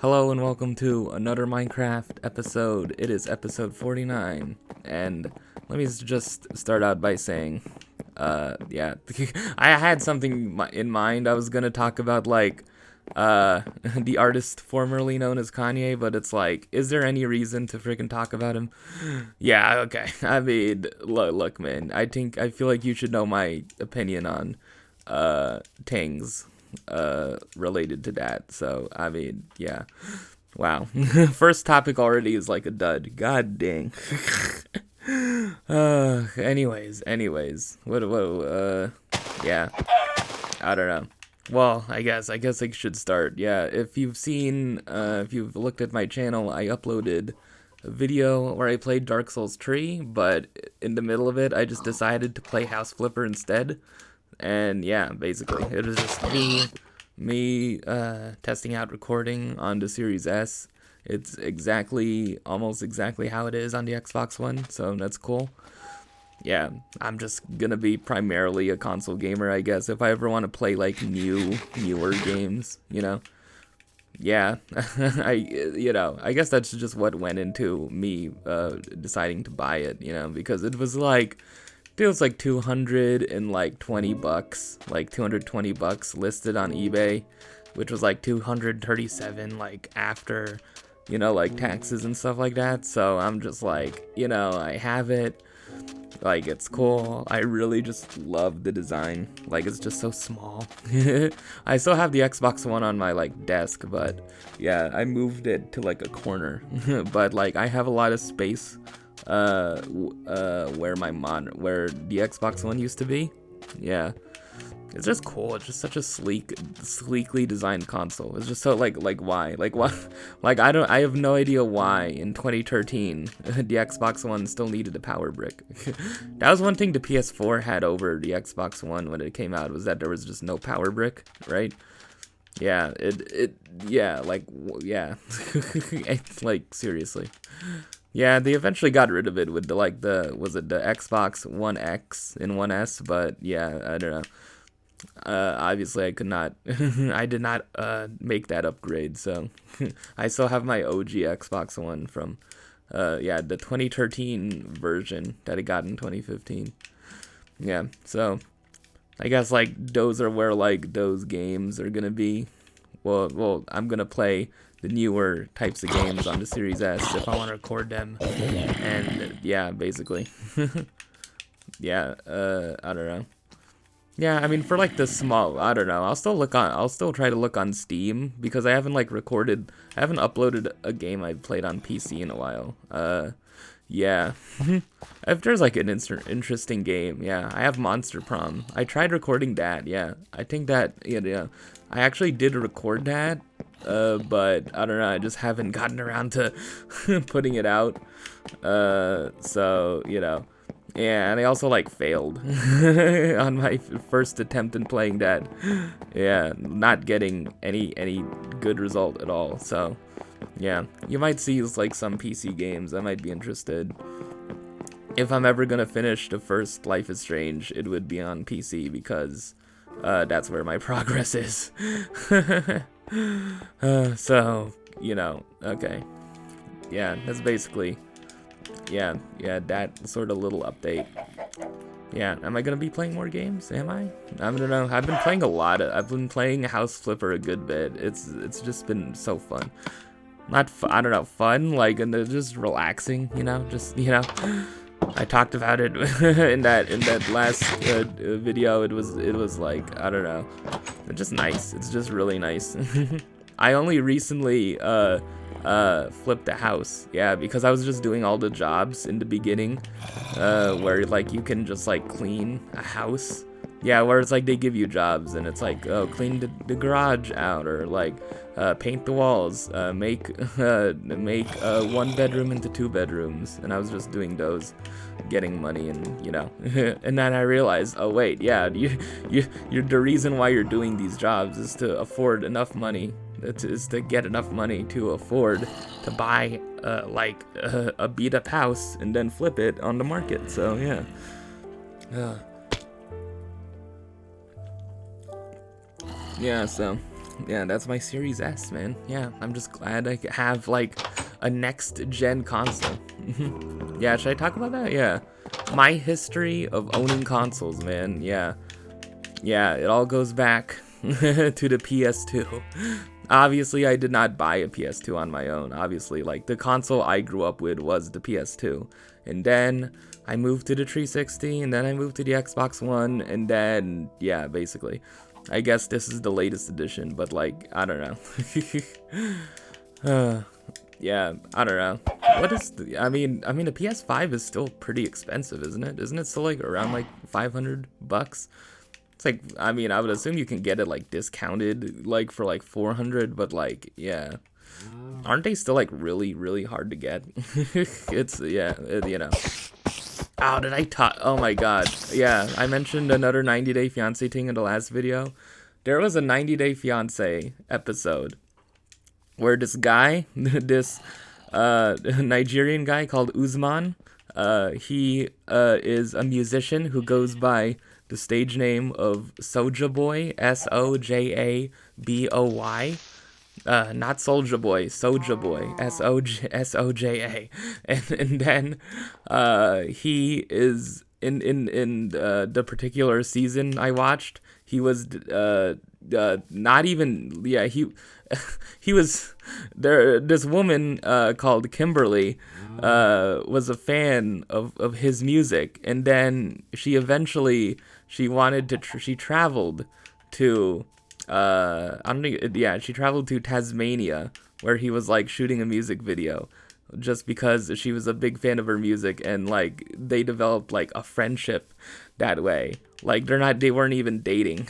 Hello and welcome to another Minecraft episode. It is episode 49, and let me just start out by saying, yeah, I had something in mind. I was gonna talk about, like, the artist formerly known as Kanye, but it's like, is there any reason to freaking talk about him? Yeah, okay. I mean, look, man, I feel like you should know my opinion on, things related to that. So I mean, yeah. Wow. First topic already is like a dud. God dang. Anyways. Yeah. I don't know. Well, I guess I should start. Yeah, if you've looked at my channel, I uploaded a video where I played Dark Souls 3, but in the middle of it, I just decided to play House Flipper instead. And yeah, basically, it was just me testing out recording on the Series S. It's almost exactly how it is on the Xbox One, so that's cool. Yeah, I'm just gonna be primarily a console gamer, I guess, if I ever want to play like newer games, you know. Yeah, I guess that's just what went into me deciding to buy it, because it was like feels like 220 bucks, like 220 bucks listed on eBay, which was like 237 like after, like taxes and stuff like that. So I'm just like, I have it. Like, it's cool. I really just love the design. Like, it's just so small. I still have the Xbox One on my, like, desk, but yeah, I moved it to, like, a corner. But, like, I have a lot of space, where where the Xbox One used to be. Yeah. It's just cool. It's just such a sleekly designed console. It's just so like why? Like what? Like I have no idea why in 2013 the Xbox One still needed a power brick. That was one thing the PS4 had over the Xbox One when it came out, was that there was just no power brick, right? Yeah, yeah, yeah. It's like, seriously. Yeah, they eventually got rid of it with was it the Xbox One X and One S, but yeah, I don't know. Obviously I could not, I did not make that upgrade, so I still have my OG Xbox One from, yeah, the 2013 version that I got in 2015. Yeah, so I guess like those are where like those games are gonna be. Well, I'm gonna play the newer types of games on the Series S if I want to record them, and yeah, basically, yeah, I don't know. Yeah, I mean, for like the small, I don't know. I'll still try to look on Steam, because I haven't I haven't uploaded a game I've played on PC in a while. Yeah. If there's like an interesting game, yeah, I have Monster Prom. I tried recording that, yeah. I think that, yeah, I actually did record that, but I don't know, I just haven't gotten around to putting it out. So, yeah, and I also like failed on my first attempt in playing that. Yeah, not getting any good result at all. So, yeah, you might see like some PC games. I might be interested. If I'm ever gonna finish the first Life is Strange, it would be on PC, because that's where my progress is. So, okay. Yeah, that's basically, yeah, that sort of little update. Yeah, am I gonna be playing more games? Am I? I don't know. I've been playing House Flipper a good bit. It's just been so fun. Not I don't know, fun, like, and just relaxing, just, I talked about it in that last video. It was like, I don't know, it's just nice. It's just really nice. I only recently flipped a house, yeah, because I was just doing all the jobs in the beginning, where like you can just like clean a house. Yeah, where it's like they give you jobs and it's like, oh, clean the garage out, or like paint the walls, make one bedroom into 2 bedrooms, and I was just doing those, getting money, and and then I realized, oh wait, yeah, you're the reason why you're doing these jobs is to afford enough money, is to get enough money to afford to buy like a beat up house and then flip it on the market. So yeah. Yeah, so Yeah, that's my Series S, man. Yeah, I'm just glad I have, like, a next-gen console. Yeah, should I talk about that? Yeah. My history of owning consoles, man. Yeah. Yeah, it all goes back to the PS2. Obviously, I did not buy a PS2 on my own. Obviously, like, the console I grew up with was the PS2. And then I moved to the 360, and then I moved to the Xbox One, and then, yeah, basically. I guess this is the latest edition, but, like, I don't know. Yeah, I don't know. What is the, I mean, the PS5 is still pretty expensive, isn't it? Isn't it still, like, around, like, $500? It's like, I mean, I would assume you can get it, like, discounted, like, for, like, 400, but, like, yeah. Aren't they still, like, really, really hard to get? It's, yeah, you know. Oh, did I talk? Oh, my God. Yeah, I mentioned another 90 Day Fiancé thing in the last video. There was a 90 Day Fiancé episode where this guy, this Nigerian guy called Usman, he is a musician who goes by the stage name of Soulja Boy, Sojaboy. Not Soulja Boy, Soulja Boy, Soja. And then he is in the particular season I watched, he was not even, yeah, he was there. This woman called Kimberly was a fan of his music, and then she wanted to she traveled to I don't think, yeah, she traveled to Tasmania, where he was, like, shooting a music video, just because she was a big fan of her music, and, like, they developed, like, a friendship that way. Like, they weren't even dating.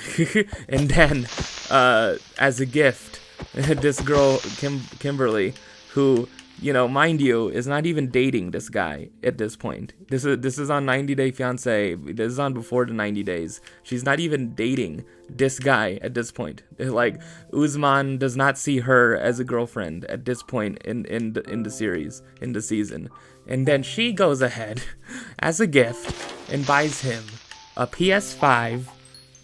And then as a gift, this girl, Kimberly, who, you know, mind you, is not even dating this guy at this point. This is on 90 Day Fiancé. This is on before the 90 days. She's not even dating this guy at this point. Like, Usman does not see her as a girlfriend at this point in the series, in the season. And then she goes ahead as a gift and buys him a PS5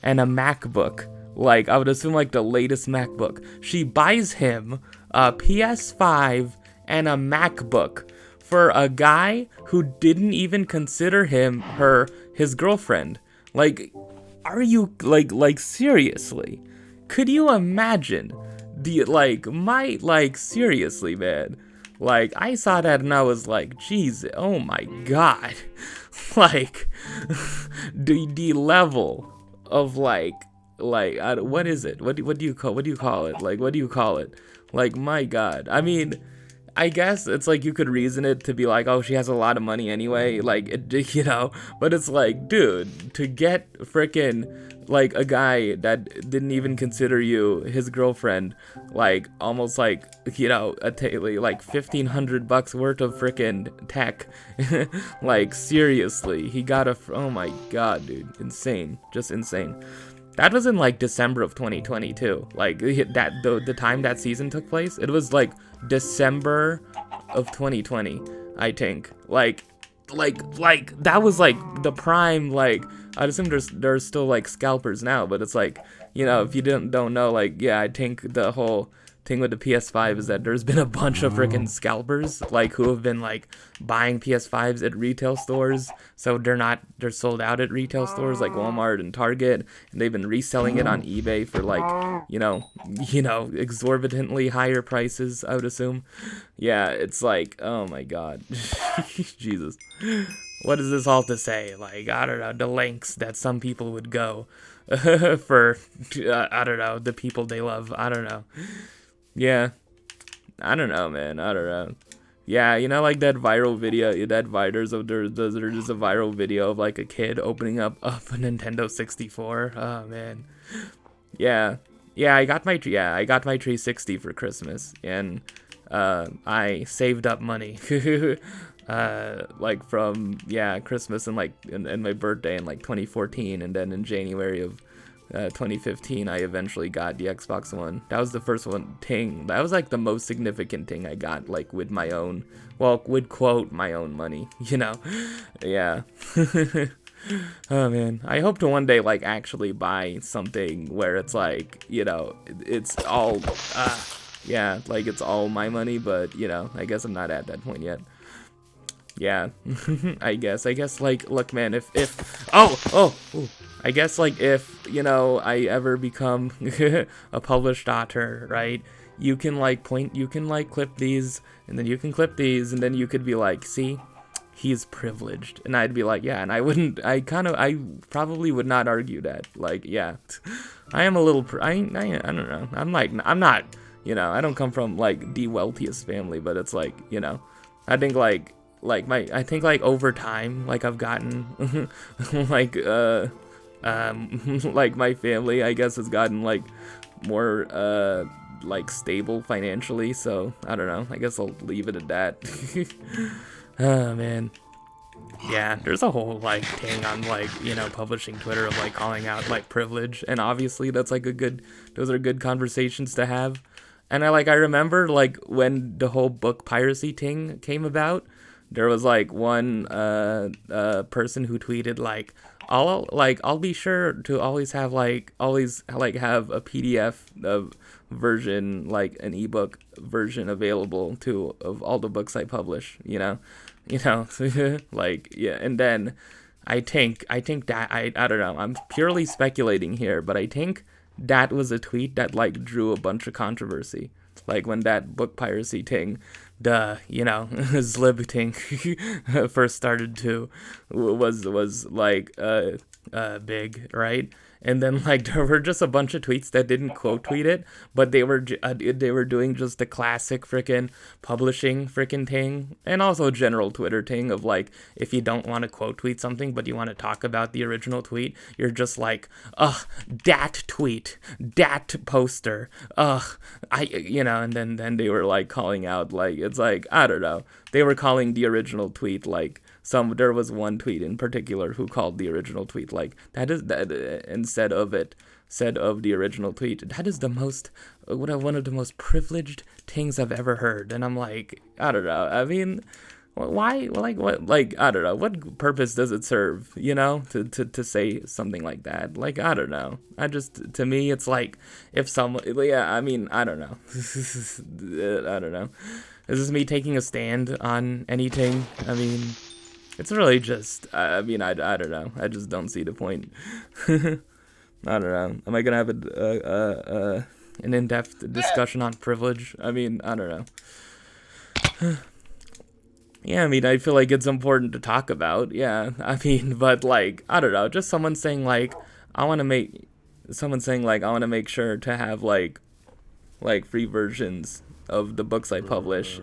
and a MacBook. Like, I would assume, like, the latest MacBook. She buys him a PS5 and a MacBook for a guy who didn't even consider his girlfriend. Like, are you, like, seriously? Could you imagine seriously, man? Like, I saw that and I was like, jeez, oh my God. Like, the level of, what is it? What do you call it? Like, what do you call it? Like, my God. I mean, I guess it's like you could reason it to be like, oh, she has a lot of money anyway, like, you know, but it's like, dude, to get frickin', like, a guy that didn't even consider you his girlfriend, like, almost like, you know, like $1,500 worth of frickin' tech, like, seriously, he got oh my God, dude, insane, just insane. That was in, like, December of 2022. Like, the time that season took place, it was, like, December of 2020, I think. Like, that was, like, the prime, like, I'd assume there's still, like, scalpers now, but it's, like, you know, if you don't know, like, yeah, I think the whole thing with the PS5 is that there's been a bunch of freaking scalpers, like, who have been, like, buying PS5s at retail stores, so they're sold out at retail stores like Walmart and Target, and they've been reselling it on eBay for, like, you know, exorbitantly higher prices, I would assume. Yeah, it's like, oh my God. Jesus. What is this all to say? Like, I don't know, the lengths that some people would go for, I don't know, the people they love. I don't know. Yeah, I don't know, man. I don't know. Yeah, you know, like that viral video. There's a viral video of, like, a kid opening up a Nintendo 64. Oh man. Yeah, I got my 360 for Christmas, and I saved up money. Like, from Christmas and, like, and my birthday in, like, 2014, and then in January of 2015, I eventually got the Xbox One. That was the first thing. That was, like, the most significant thing I got, like, with my own, well, with quote, my own money, you know? Yeah. Oh man, I hope to one day like actually buy something where it's like, it's all yeah, like it's all my money, but I guess I'm not at that point yet. Yeah. I guess like, look man, if ooh, I guess like if I ever become a published author, right? You can like clip these, and then you can clip these, and then you could be like, see, he's privileged, and I'd be like, yeah, and I probably would not argue that, like, yeah, I am a little I don't know, I'm not, I don't come from like the wealthiest family, but it's like, I think I think like over time, like I've gotten like like my family, I guess, has gotten like more like stable financially, so I don't know, I guess I'll leave it at that. Oh man. Yeah, there's a whole like thing on like, publishing Twitter of like calling out like privilege, and obviously that's like those are good conversations to have. And I remember like when the whole book piracy thing came about, there was like one person who tweeted like, I'll be sure to always have have a PDF of version, like an ebook version available to of all the books I publish, like, yeah. And then I think that I don't know, I'm purely speculating here, but I think that was a tweet that like drew a bunch of controversy, like when that book piracy thing, the Zlib thing first started to was like big, right? And then like there were just a bunch of tweets that didn't quote tweet it, but they were doing just the classic freaking publishing freaking thing, and also a general Twitter thing of like, if you don't want to quote tweet something but you want to talk about the original tweet, you're just like, ugh, that tweet, that poster, ugh, and then they were like calling out, like, it's like, I don't know, they were calling the original tweet like, there was one tweet in particular who called the original tweet like, that is that instead of it said of the original tweet, that is the most one of the most privileged things I've ever heard. And I'm like, I don't know, I mean, why, like, what, like, I don't know, what purpose does it serve, to say something like that? Like, I don't know, to me it's like, if someone, yeah, I mean, I don't know. I don't know, is this me taking a stand on anything? I mean, it's really just, I mean, I don't know. I just don't see the point. I don't know. Am I gonna have an in-depth discussion on privilege? I mean, I don't know. Yeah, I mean, I feel like it's important to talk about. Yeah, I mean, but like, I don't know. Just someone saying like, I want to make sure to have like free versions of the books I publish,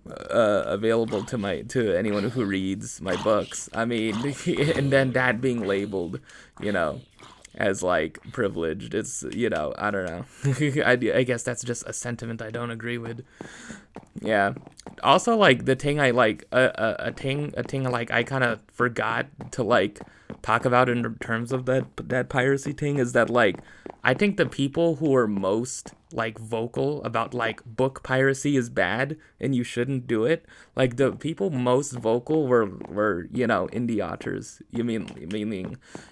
available to anyone who reads my books. I mean, and then that being labeled, as like privileged. It's, I don't know. I guess that's just a sentiment I don't agree with. Yeah. Also, like, the thing I like, a thing like I kind of forgot to like talk about in terms of that piracy thing is that, like, I think the people who are most like vocal about like book piracy is bad and you shouldn't do it, like the people most vocal were indie authors.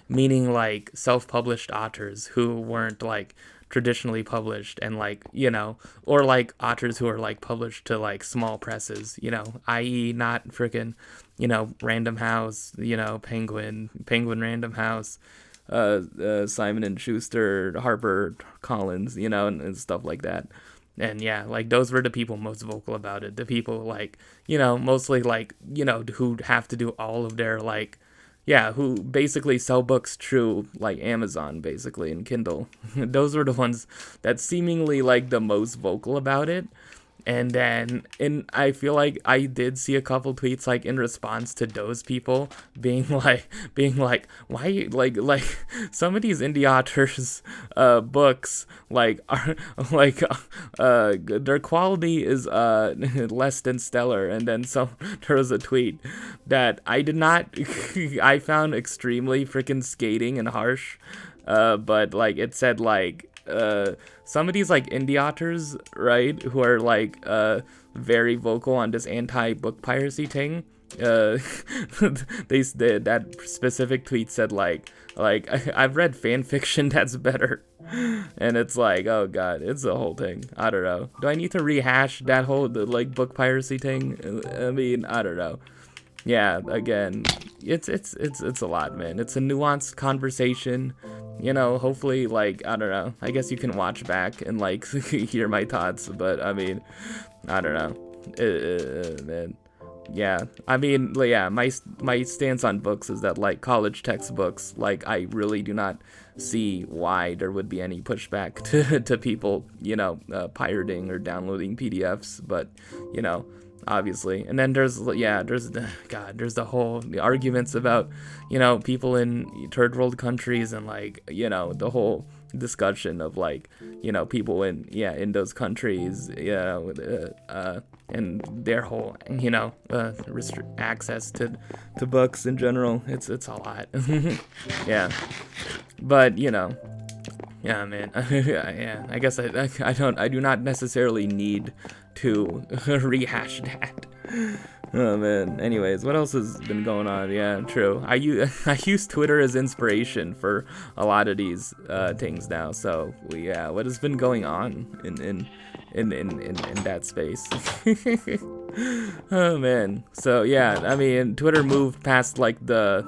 Meaning like self-published authors who weren't like traditionally published, and like, or like authors who are like published to like small presses, i.e. not freaking, Random House, Penguin Random House, Simon and Schuster, Harper Collins, and stuff like that. And yeah, like those were the people most vocal about it. The people like, mostly like, who have to do all of their like, yeah, who basically sell books through like Amazon basically and Kindle. Those were the ones that seemingly like the most vocal about it. And I feel like I did see a couple tweets like in response to those people being like, why you like some of these indie authors books like are like their quality is less than stellar. And then there was a tweet that I did not I found extremely freaking scathing and harsh, but like it said like, some of these like indie authors, right, who are like very vocal on this anti-book piracy thing, uh, that specific tweet said like I've read fan fiction that's better, and it's like, oh god, it's a whole thing. I don't know. Do I need to rehash that whole like book piracy thing? I mean, I don't know. Yeah, again, it's a lot, man. It's a nuanced conversation. You know, hopefully, like, I don't know. I guess you can watch back and like hear my thoughts, but I mean, I don't know, man. Yeah, I mean, yeah, my stance on books is that like college textbooks, like I really do not see why there would be any pushback to people, you know, pirating or downloading PDFs, but you know, obviously. And then there's the whole the arguments about, you know, people in third world countries and like, you know, the whole discussion of like, you know, people in those countries, you know, and their whole, you know, access to books in general. It's a lot. Yeah, but you know, yeah, man. Yeah, I guess I do not necessarily need to rehash that. Oh man. Anyways, what else has been going on? Yeah, true. I use Twitter as inspiration for a lot of these things now. So yeah, what has been going on in that space? Oh man. So yeah, I mean, Twitter moved past like the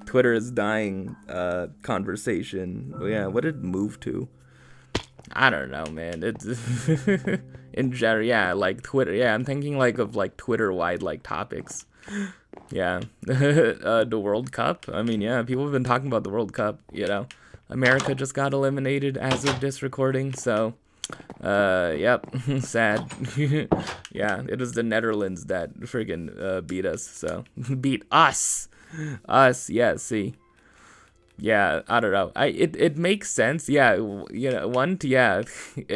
Twitter is dying conversation. Yeah, what did it move to? I don't know, man. It's in general, yeah, like Twitter. Yeah, I'm thinking like of like Twitter-wide like topics. Yeah, the World Cup. I mean, yeah, people have been talking about the World Cup. You know, America just got eliminated as of this recording. So, yep, sad. Yeah, it was the Netherlands that friggin' beat us. So beat us. Yeah, see. Yeah, I don't know. It makes sense. Yeah, you know, yeah.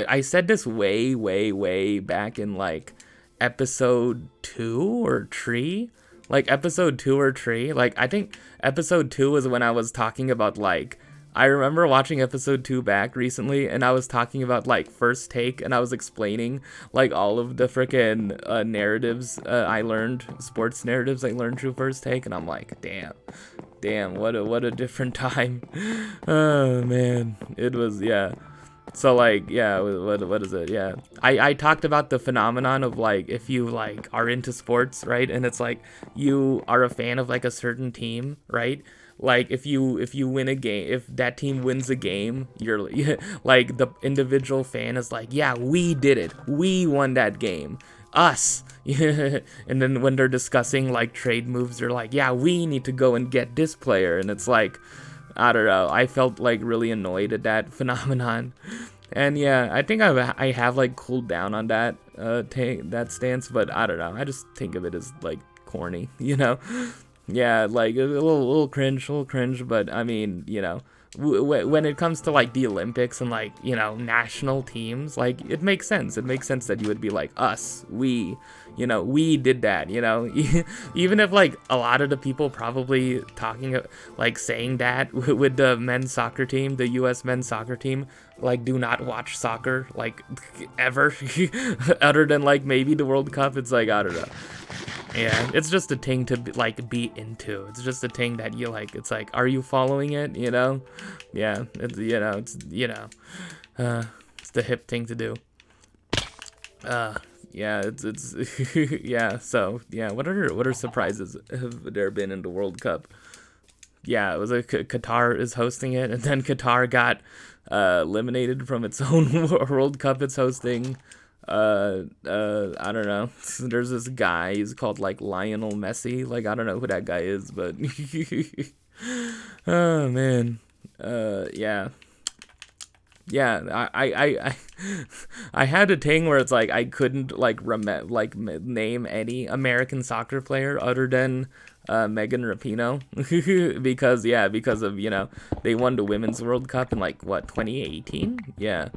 I said this way back in like episode 2 or 3. Like episode 2 or 3. Like I think episode 2 was when I was talking about like, I remember watching episode 2 back recently, and I was talking about like First Take, and I was explaining like all of the freaking narratives I learned, sports narratives I learned through First Take, and I'm like, damn, what a different time. Oh man, it was, yeah. So like, yeah, what is it? Yeah, I talked about the phenomenon of like, if you like are into sports, right, and it's like you are a fan of like a certain team, right? Like if you win a game, if that team wins a game, you're like the individual fan is like, yeah, we did it, we won that game, us. And then when they're discussing like trade moves, they're like, yeah, we need to go and get this player, and it's like, I don't know, I felt like really annoyed at that phenomenon. And yeah, I think I have like cooled down on that that stance, but I don't know, I just think of it as like corny, you know. Yeah, like a little cringe, but I mean, you know, when it comes to like the Olympics and like, you know, national teams, like it makes sense. It makes sense that you would be like, us, we, you know, we did that, you know. Even if like a lot of the people probably talking like saying that with the men's soccer team, the US men's soccer team, like do not watch soccer like ever other than like maybe the World Cup. It's like, I don't know. Yeah, it's just a thing to like be into. It's just a thing that you like. It's like, are you following it? You know? Yeah, it's, you know, it's it's the hip thing to do. Yeah, it's yeah. So yeah, what are surprises have there been in the World Cup? Yeah, it was Qatar is hosting it, and then Qatar got eliminated from its own World Cup it's hosting. I don't know. There's this guy, he's called like Lionel Messi. Like, I don't know who that guy is, but oh man. Yeah. Yeah, I had a thing where it's like I couldn't like name any American soccer player other than Megan Rapinoe because of, you know, they won the Women's World Cup in like what, 2018? Yeah.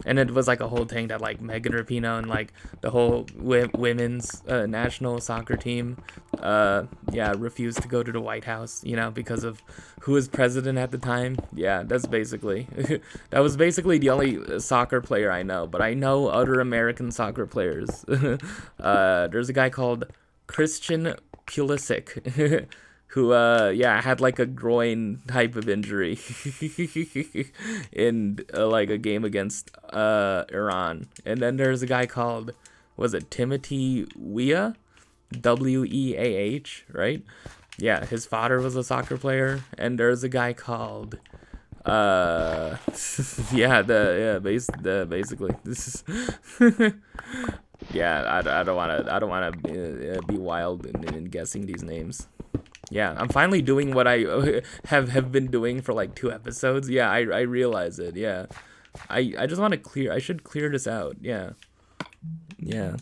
And it was like a whole thing that like Megan Rapinoe and like the whole women's national soccer team refused to go to the White House, you know, because of who was president at the time. Yeah, that's basically that was basically the only soccer player I know, but I know other American soccer players. There's a guy called Christian Pulisic, who yeah, had like a groin type of injury in like a game against Iran. And then there's a guy called, was it Timothy Weah? Weah, right? Yeah, his father was a soccer player. And there's a guy called yeah, basically this is yeah, I don't want to be wild in guessing these names. Yeah, I'm finally doing what I have been doing for like 2 episodes. Yeah, I realize it. Yeah, I just want to clear. I should clear this out. Yeah, yeah,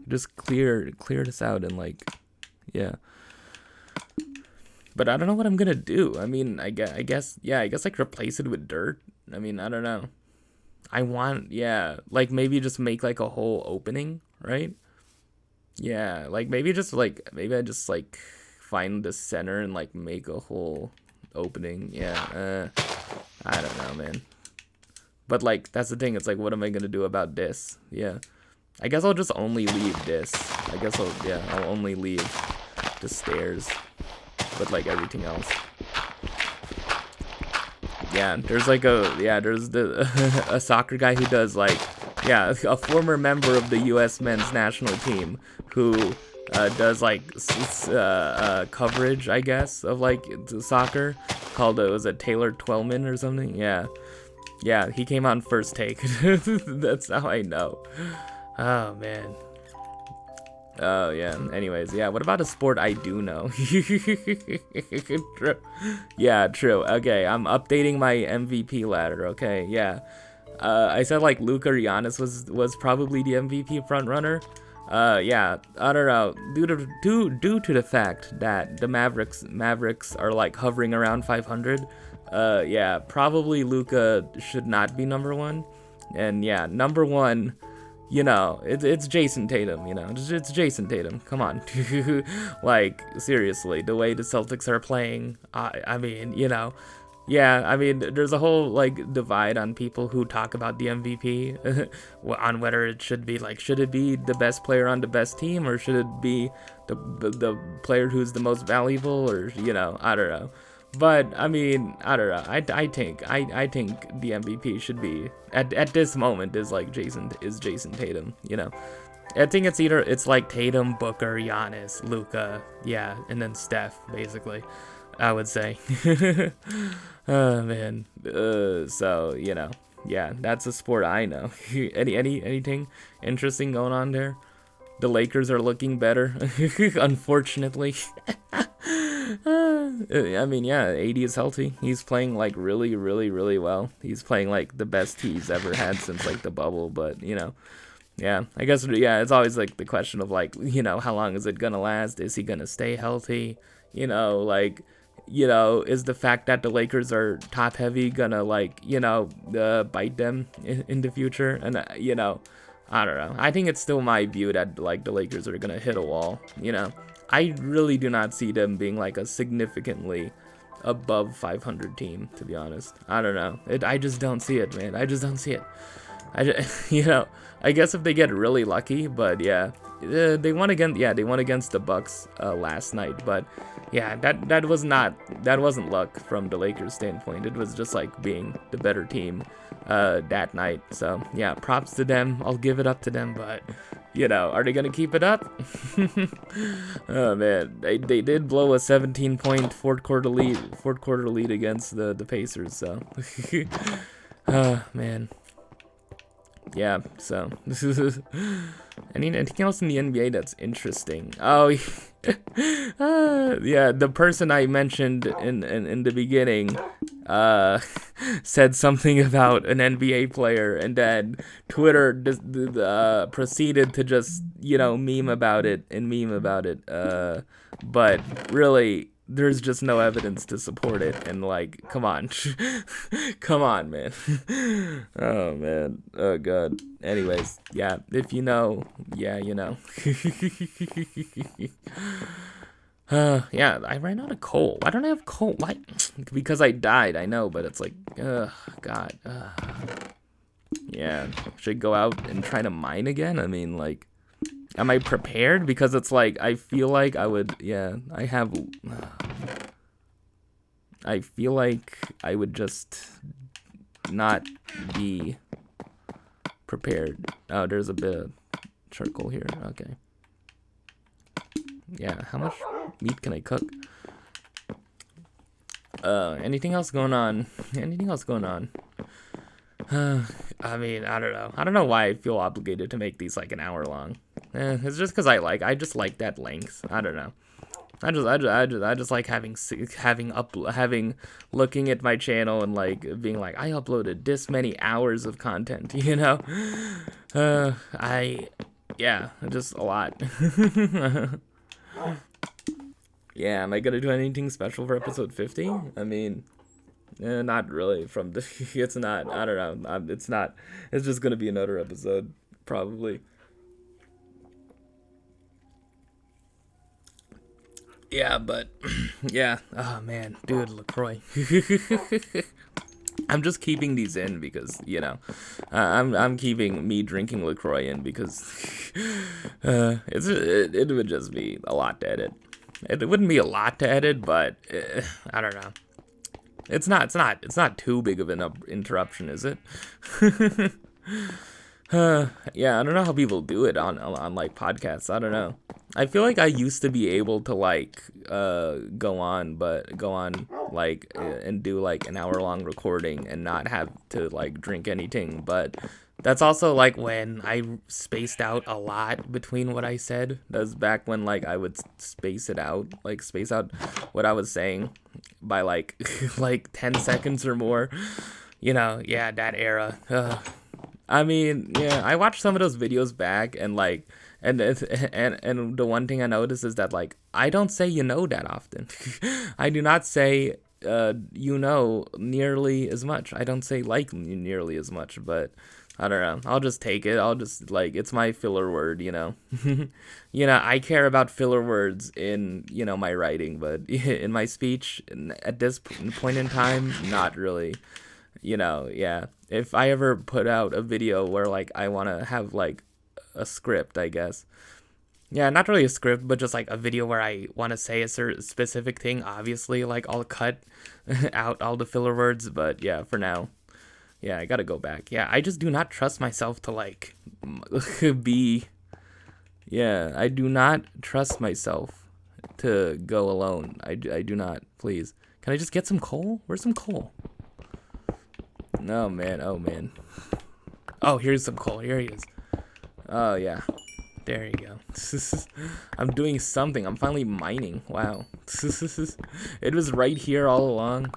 just clear this out and like, yeah. But I don't know what I'm gonna do. I mean, I guess yeah, I guess like replace it with dirt. I mean, I don't know. I want, yeah, like maybe just make like a whole opening, right? Yeah, like maybe I just like find the center and like make a whole opening. Yeah, I don't know, man. But like that's the thing. It's like, what am I gonna do about this? Yeah, I guess I'll just only leave this. I'll only leave the stairs, but like everything else. Yeah, there's like there's a soccer guy who does like, yeah, a former member of the U.S. men's national team who does like coverage, I guess, of like soccer, called was it Taylor Twellman or something? Yeah, he came on First Take. That's how I know. Oh man. Oh yeah. Anyways, yeah. What about a sport I do know? True. Yeah, true. Okay, I'm updating my MVP ladder. Okay, yeah. I said like Luka Giannis was probably the MVP front runner. Yeah. I don't know. Due to the fact that the Mavericks are like hovering around 500. Yeah. Probably Luka should not be number 1. And yeah, number 1. You know, it's Jason Tatum, you know, it's Jason Tatum. Come on. Like, seriously, the way the Celtics are playing, I mean, you know, yeah, I mean, there's a whole, like, divide on people who talk about the MVP, on whether it should be, like, should it be the best player on the best team, or should it be the player who's the most valuable, or, you know, I don't know. But I mean, I don't know. I think the MVP should be at this moment is Jason Tatum. You know, I think it's like Tatum, Booker, Giannis, Luka, yeah, and then Steph, basically. I would say. Oh man. So you know, yeah, that's a sport I know. Anything interesting going on there? The Lakers are looking better, unfortunately. I mean, yeah, AD is healthy. He's playing like really, really, really well. He's playing like the best he's ever had since like the bubble. But you know, yeah, I guess yeah, it's always like the question of like, you know, how long is it gonna last? Is he gonna stay healthy? You know, like, you know, is the fact that the Lakers are top heavy gonna like, you know, bite them in the future? And you know, I don't know. I think it's still my view that like the Lakers are gonna hit a wall. You know, I really do not see them being like a significantly above 500 team, to be honest. I don't know. I just don't see it, man. I just don't see it. You know, I guess if they get really lucky, but yeah, they won against the Bucks last night, but yeah, that wasn't luck from the Lakers standpoint. It was just like being the better team that night. So yeah, props to them. I'll give it up to them, but you know, are they gonna keep it up? Oh man, they did blow a 17-point fourth quarter lead against the Pacers. So, oh man, yeah. So anything else in the NBA that's interesting? Oh, yeah, the person I mentioned in the beginning said something about an NBA player, and then Twitter proceeded to just, you know, meme about it. But really, there's just no evidence to support it, and like, come on. Come on, man. Oh man, oh god. Anyways, yeah, if you know, yeah, you know. Yeah, I ran out of coal. Why don't I have coal? Why? Because I died, I know, but it's like, god. Yeah, should I go out and try to mine again? I mean, like, Am I prepared? Because it's like, I feel like I would, yeah, I feel like I would just not be prepared. Oh, there's a bit of charcoal here. Okay. Yeah, how much meat can I cook? Anything else going on? Anything else going on? I mean, I don't know. I don't know why I feel obligated to make these like an hour long. It's just because I just like that length. I don't know. I just like having looking at my channel and like being like, I uploaded this many hours of content, you know? Yeah, just a lot. Yeah, am I gonna do anything special for episode 50? I mean, not really. It's not. I don't know. It's not. It's just gonna be another episode, probably. Yeah, but yeah. Oh man, dude, LaCroix. I'm just keeping these in because I'm keeping me drinking LaCroix in because it would just be a lot to edit. It wouldn't be a lot to edit, but I don't know. It's not too big of an interruption, is it? Yeah, I don't know how people do it on like podcasts. I don't know. I feel like I used to be able to like go on like and do like an hour long recording and not have to like drink anything, but that's also like when I spaced out a lot between what I said. That was back when like I would space out what I was saying by like like 10 seconds or more. Yeah, that era. I mean, yeah, I watched some of those videos back and like and the one thing I noticed is that like I don't say that often. I do not say nearly as much. I don't say like nearly as much, but I don't know. I'll just take it. I'll just like it's my filler word, I care about filler words in, my writing, but in my speech at this point in time, not really. Yeah. If I ever put out a video where like I want to have like a script, I guess. Yeah, not really a script, but just like a video where I want to say a certain specific thing, obviously, like I'll cut out all the filler words, but yeah, for now. Yeah, I gotta go back. Yeah, I just do not trust myself to like be. Yeah, I do not trust myself to go alone. I do not. Please, can I just get some coal? Where's some coal? No, man. Oh man. Oh, here's some coal. Here he is. Oh yeah. There you go. I'm doing something. I'm finally mining. Wow. It was right here all along.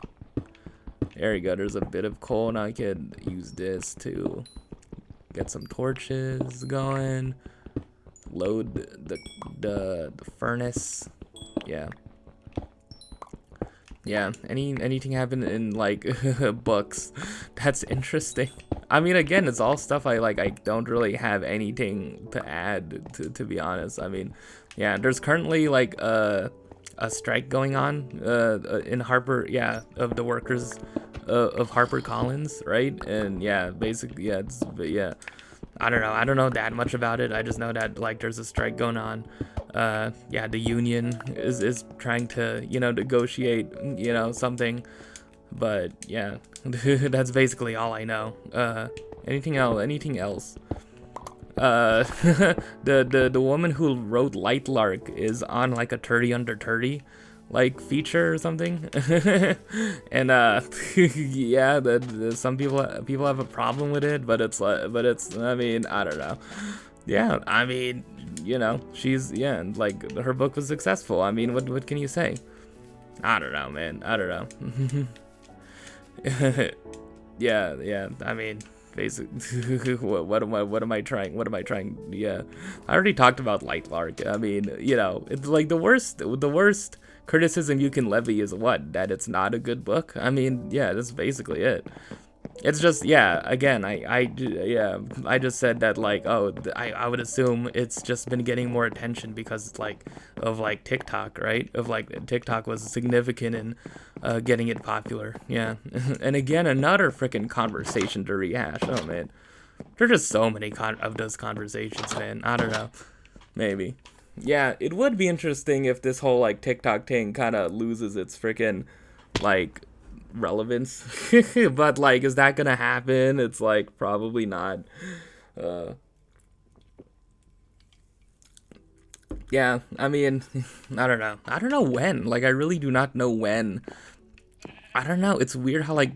There you go. There's a bit of coal. Now I could use this to get some torches going. Load the furnace. Yeah. Yeah. Anything happen in like books? That's interesting. I mean, again, it's all stuff I don't really have anything to add to be honest. I mean, yeah. There's currently like a strike going on in Harper. Yeah, of the workers of HarperCollins, right? And yeah, basically, yeah, yeah. I don't know that much about it. I just know that like there's a strike going on. Yeah, the union is trying to negotiate something, but yeah, that's basically all I know. Anything else? The woman who wrote Light Lark is on like a 30 under 30 like feature or something. And yeah, some people have a problem with it, but it's I mean, I don't know. Yeah, I mean, she's like her book was successful. I mean, what can you say? I don't know, man. I don't know. Yeah. I mean, basically, what am I trying? Yeah, I already talked about Light Lark. I mean, it's like the worst criticism you can levy is that it's not a good book. I mean, yeah, that's basically it. It's just, yeah, again, I just said that, like, oh, I would assume it's just been getting more attention because, of TikTok, right? TikTok was significant in getting it popular, yeah. And again, another freaking conversation to rehash. Oh, man. There's just so many of those conversations, man. I don't know. Maybe. Yeah, it would be interesting if this whole like TikTok thing kind of loses its freaking like relevance. But like, is that gonna happen? It's like probably not. Uh, yeah, I mean, I don't know. I don't know when. Like, I really do not know when. I don't know. It's weird how like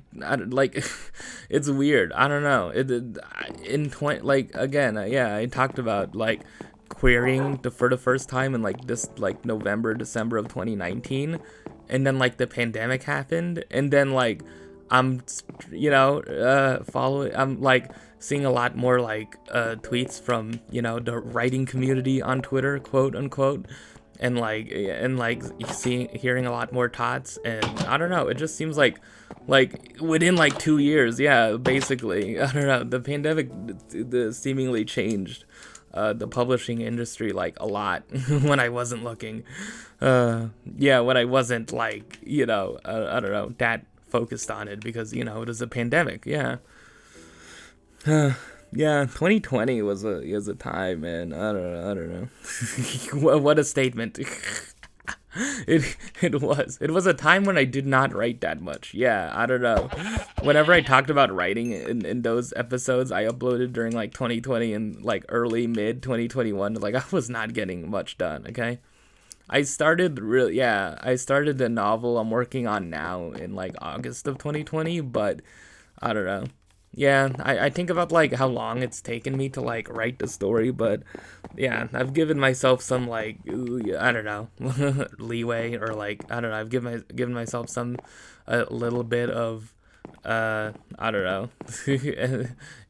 it's weird. I don't know. In 20 like again, yeah, I talked about like querying for the first time in like this like November, December of 2019, and then like the pandemic happened, and then like I'm following I'm like seeing a lot more like tweets from, the writing community on Twitter, quote unquote, and hearing a lot more tots, and I don't know, it just seems like within like 2 years, yeah, basically, I don't know, the pandemic seemingly changed the publishing industry like a lot when I wasn't looking. Yeah, when I wasn't like, I don't know, that focused on it, because it was a pandemic. Yeah. Yeah, 2020 was a time, man. I don't know. What a statement. It was a time when I did not write that much. Yeah, I don't know. Whenever I talked about writing in those episodes I uploaded during like 2020 and like early mid 2021, like I was not getting much done, okay? I started the novel I'm working on now in like August of 2020, but I don't know. Yeah, I think about like how long it's taken me to like write the story, but yeah, I've given myself some like I don't know, leeway, or like I don't know, I've given myself some a little bit of I don't know,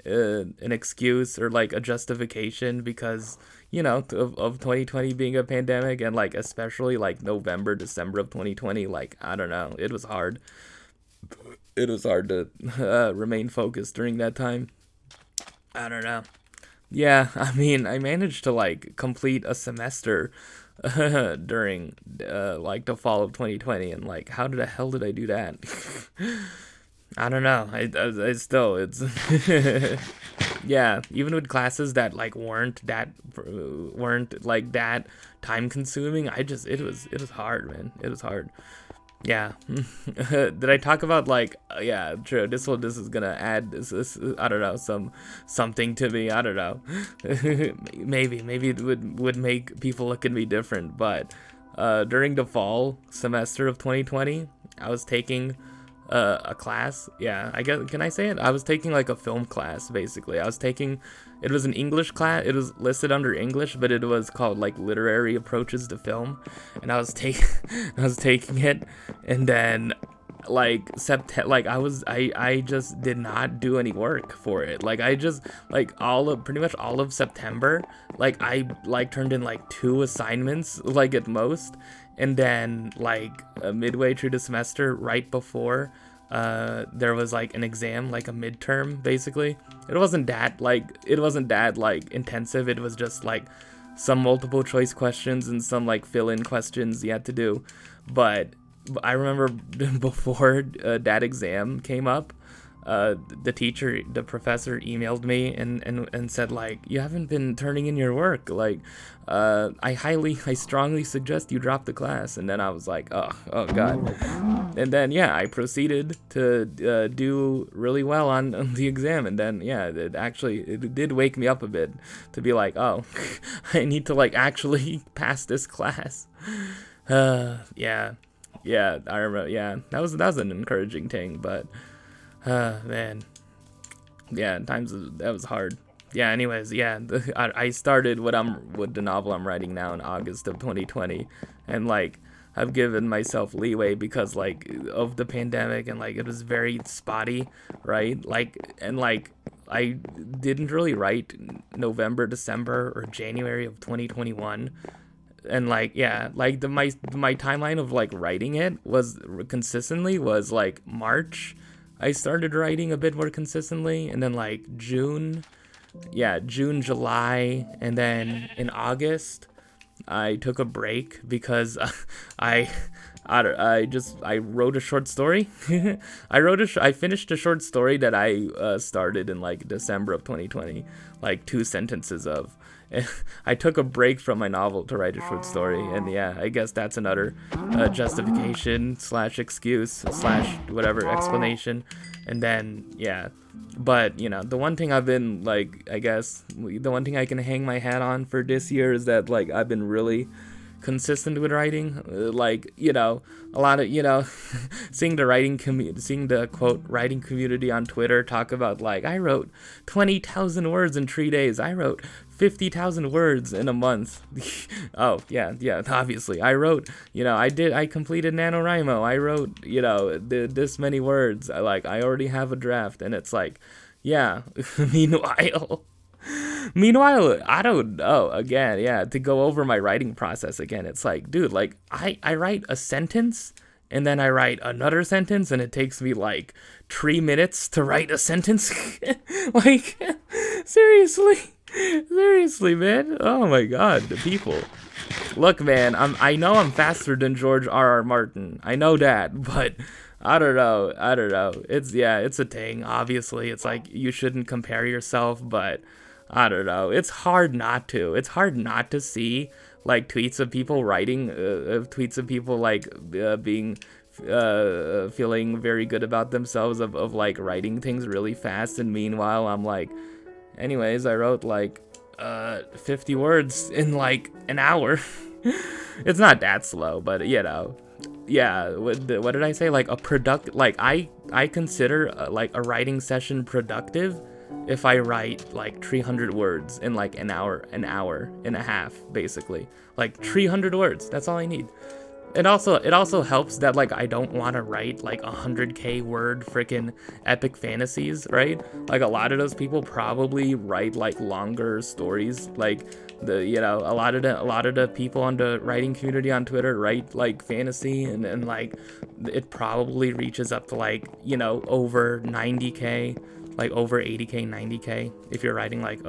an excuse or like a justification, because of 2020 being a pandemic, and like especially like November, December of 2020, like I don't know, it was hard to remain focused during that time. I don't know. Yeah, I mean, I managed to like complete a semester during like the fall of 2020, and like how the hell did I do that? I don't know. I still it's yeah, even with classes that like weren't like that time consuming, it was hard, man. It was hard. Yeah. Did I talk about like yeah, true. This is gonna add this I don't know, something to me. I don't know. Maybe it would make people look at me different, but during the fall semester of 2020, I was taking a class. Yeah, I guess, can I say it? I was taking like a film class, basically. It was an English class. It was listed under English, but it was called like literary approaches to film. And I was taking it, and then like I just did not do any work for it. Like I just like pretty much all of September, like I like turned in like 2 assignments like at most, and then like midway through the semester, right before there was like an exam, like a midterm, basically. It wasn't that like intensive. It was just like some multiple choice questions and some like fill-in questions you had to do. But I remember before that exam came up, the professor emailed me and said like, you haven't been turning in your work, like I strongly suggest you drop the class. And then I was like, oh god. And then yeah, I proceeded to do really well on the exam, and then yeah, it did wake me up a bit to be like, oh, I need to like actually pass this class. Yeah. Yeah, I remember. Yeah, that was an encouraging thing, but man, yeah, that was hard. Yeah. Anyways, yeah, I started what the novel I'm writing now in August of 2020, and like I've given myself leeway because like of the pandemic, and like it was very spotty, right? Like, and like I didn't really write November, December, or January of 2021. And like yeah, like my timeline of like writing it was consistently was like March I started writing a bit more consistently, and then like June, yeah, June, July, and then in August I took a break because I I wrote a short story. I finished a short story that I started in like December of 2020, like 2 sentences of. I took a break from my novel to write a short story, and yeah, I guess that's another justification slash excuse slash whatever explanation. And then yeah, but you know, the one thing I've been like, I guess the one thing I can hang my hat on for this year is that like I've been really consistent with writing. Like, you know, a lot of, you know, seeing the quote writing community on Twitter talk about like, I wrote 20,000 words in 3 days, I wrote 50,000 words in a month. Oh yeah, obviously I wrote, you know, I completed NaNoWriMo, I wrote, you know, this many words, I already have a draft. And it's like, yeah. Meanwhile, I don't know, again, yeah, to go over my writing process again, it's like, dude, like, I write a sentence, and then I write another sentence, and it takes me, like, 3 minutes to write a sentence. Like, seriously, man, oh my god, the people. Look, man, I know I'm faster than George R.R. Martin, I know that, but I don't know, it's a thing, obviously, it's like, you shouldn't compare yourself, but I don't know. It's hard not to. It's hard not to see like tweets of people writing, tweets of people like being, feeling very good about themselves of like writing things really fast. And meanwhile, I'm like, anyways, I wrote like 50 words in like an hour. It's not that slow, but you know, yeah. What did I say? Like like I consider like a writing session productive if I write like 300 words in like an hour and a half, basically. Like 300 words, that's all I need. It also helps that like I don't want to write like 100k word freaking epic fantasies, right? Like a lot of those people probably write like longer stories. Like a lot of the people on the writing community on Twitter write like fantasy, and like it probably reaches up to like, you know, over 90k. Like over 80k, 90k. If you're writing like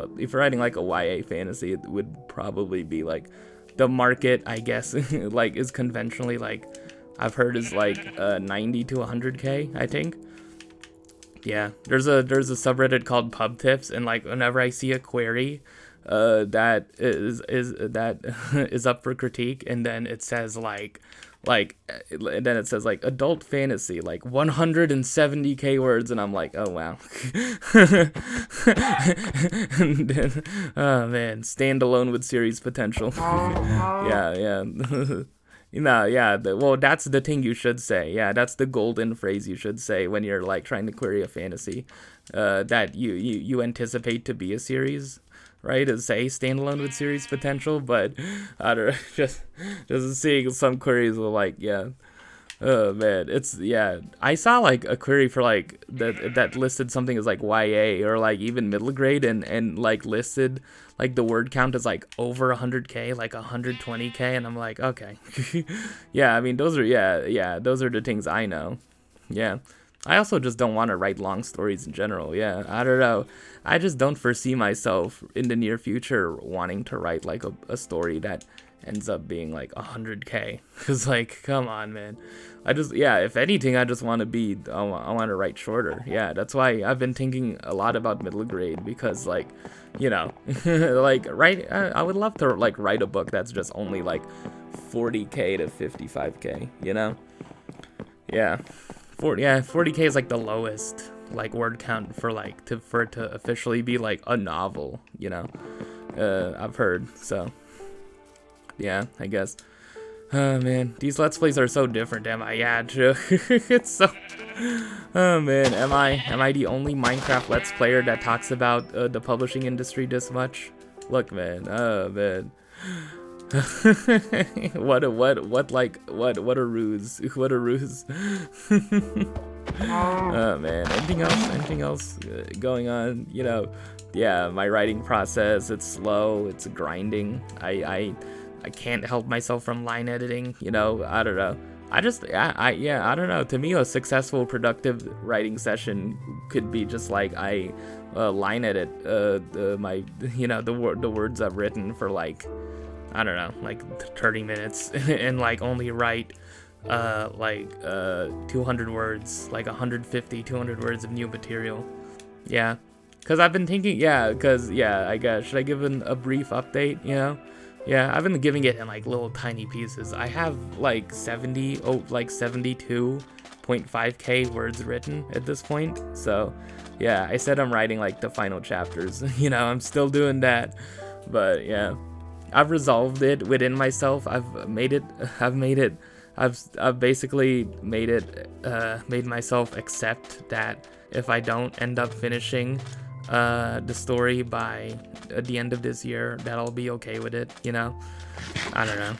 a YA fantasy, it would probably be like the market, I guess, like is conventionally like I've heard is like 90 to 100k, I think. Yeah, there's a subreddit called Pub Tips, and like whenever I see a query that is up for critique, and then it says and then it says like adult fantasy, like 170k words, and I'm like, oh wow. And then, oh man, stand alone with series potential. Yeah. You know, yeah, well, that's the thing you should say. Yeah, that's the golden phrase you should say when you're like trying to query a fantasy that you anticipate to be a series. Right, is say standalone with series potential, but I don't know, just seeing some queries with like, yeah, oh man, it's, yeah, I saw like a query for like that listed something as like YA or like even middle grade, and like listed like the word count as like over 100k, like 120k, and I'm like, okay. Yeah, I mean, those are those are the things I know. Yeah, I also just don't want to write long stories in general. Yeah, I don't know. I just don't foresee myself in the near future wanting to write like a story that ends up being like 100k. Cause like, come on, man. If anything, I just want to I want to write shorter. Yeah, that's why I've been thinking a lot about middle grade, because like, you know, like I would love to like write a book that's just only like 40k to 55k, you know? Yeah. 40k is like the lowest like word count for like for it to officially be like a novel, you know. I've heard, so yeah, I guess. Oh man, these Let's Plays are so different, am I? Yeah, true. It's so, oh man, am I the only Minecraft Let's Player that talks about the publishing industry this much? Look, man, oh man. What a ruse. What a ruse. Oh man, anything else going on? You know, yeah, my writing process, it's slow, it's grinding. I can't help myself from line editing, you know. I don't know. I don't know. To me, a successful, productive writing session could be just like I line edit my, you know, the words I've written for like, I don't know, like 30 minutes and like only write 200 words, like 150, 200 words of new material. Yeah, Cause I've been thinking, yeah, cause yeah, I guess should I give a brief update? Yeah, I've been giving it in like little tiny pieces. I have like 72.5k words written at this point. So, yeah, I said I'm writing like the final chapters. I'm still doing that, but yeah, I've resolved it within myself. I've basically made myself accept that if I don't end up finishing the story by the end of this year, that I'll be okay with it, I don't know.